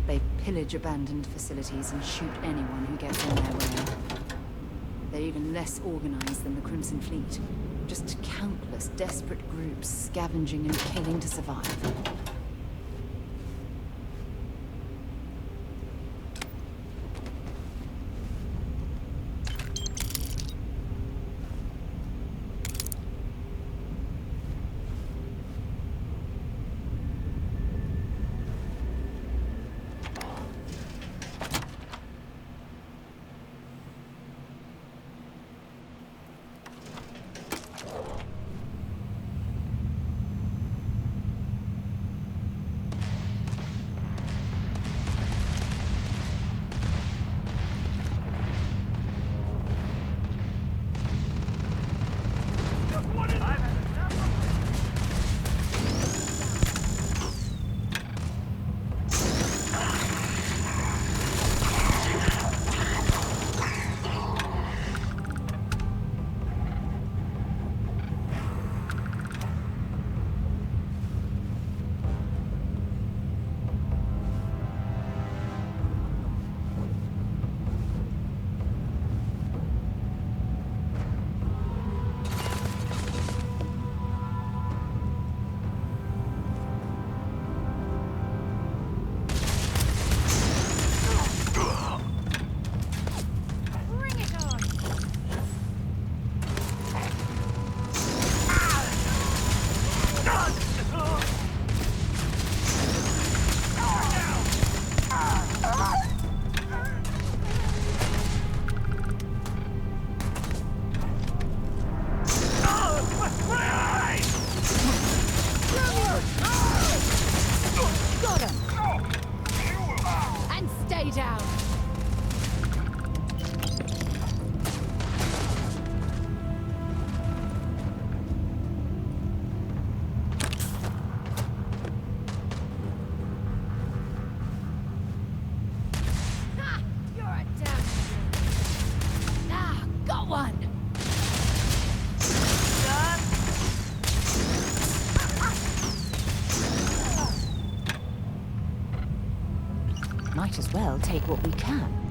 They pillage abandoned facilities and shoot anyone who gets in their way. They're even less organized than the Crimson Fleet. Just countless desperate groups scavenging and killing to survive. might as well take what we can.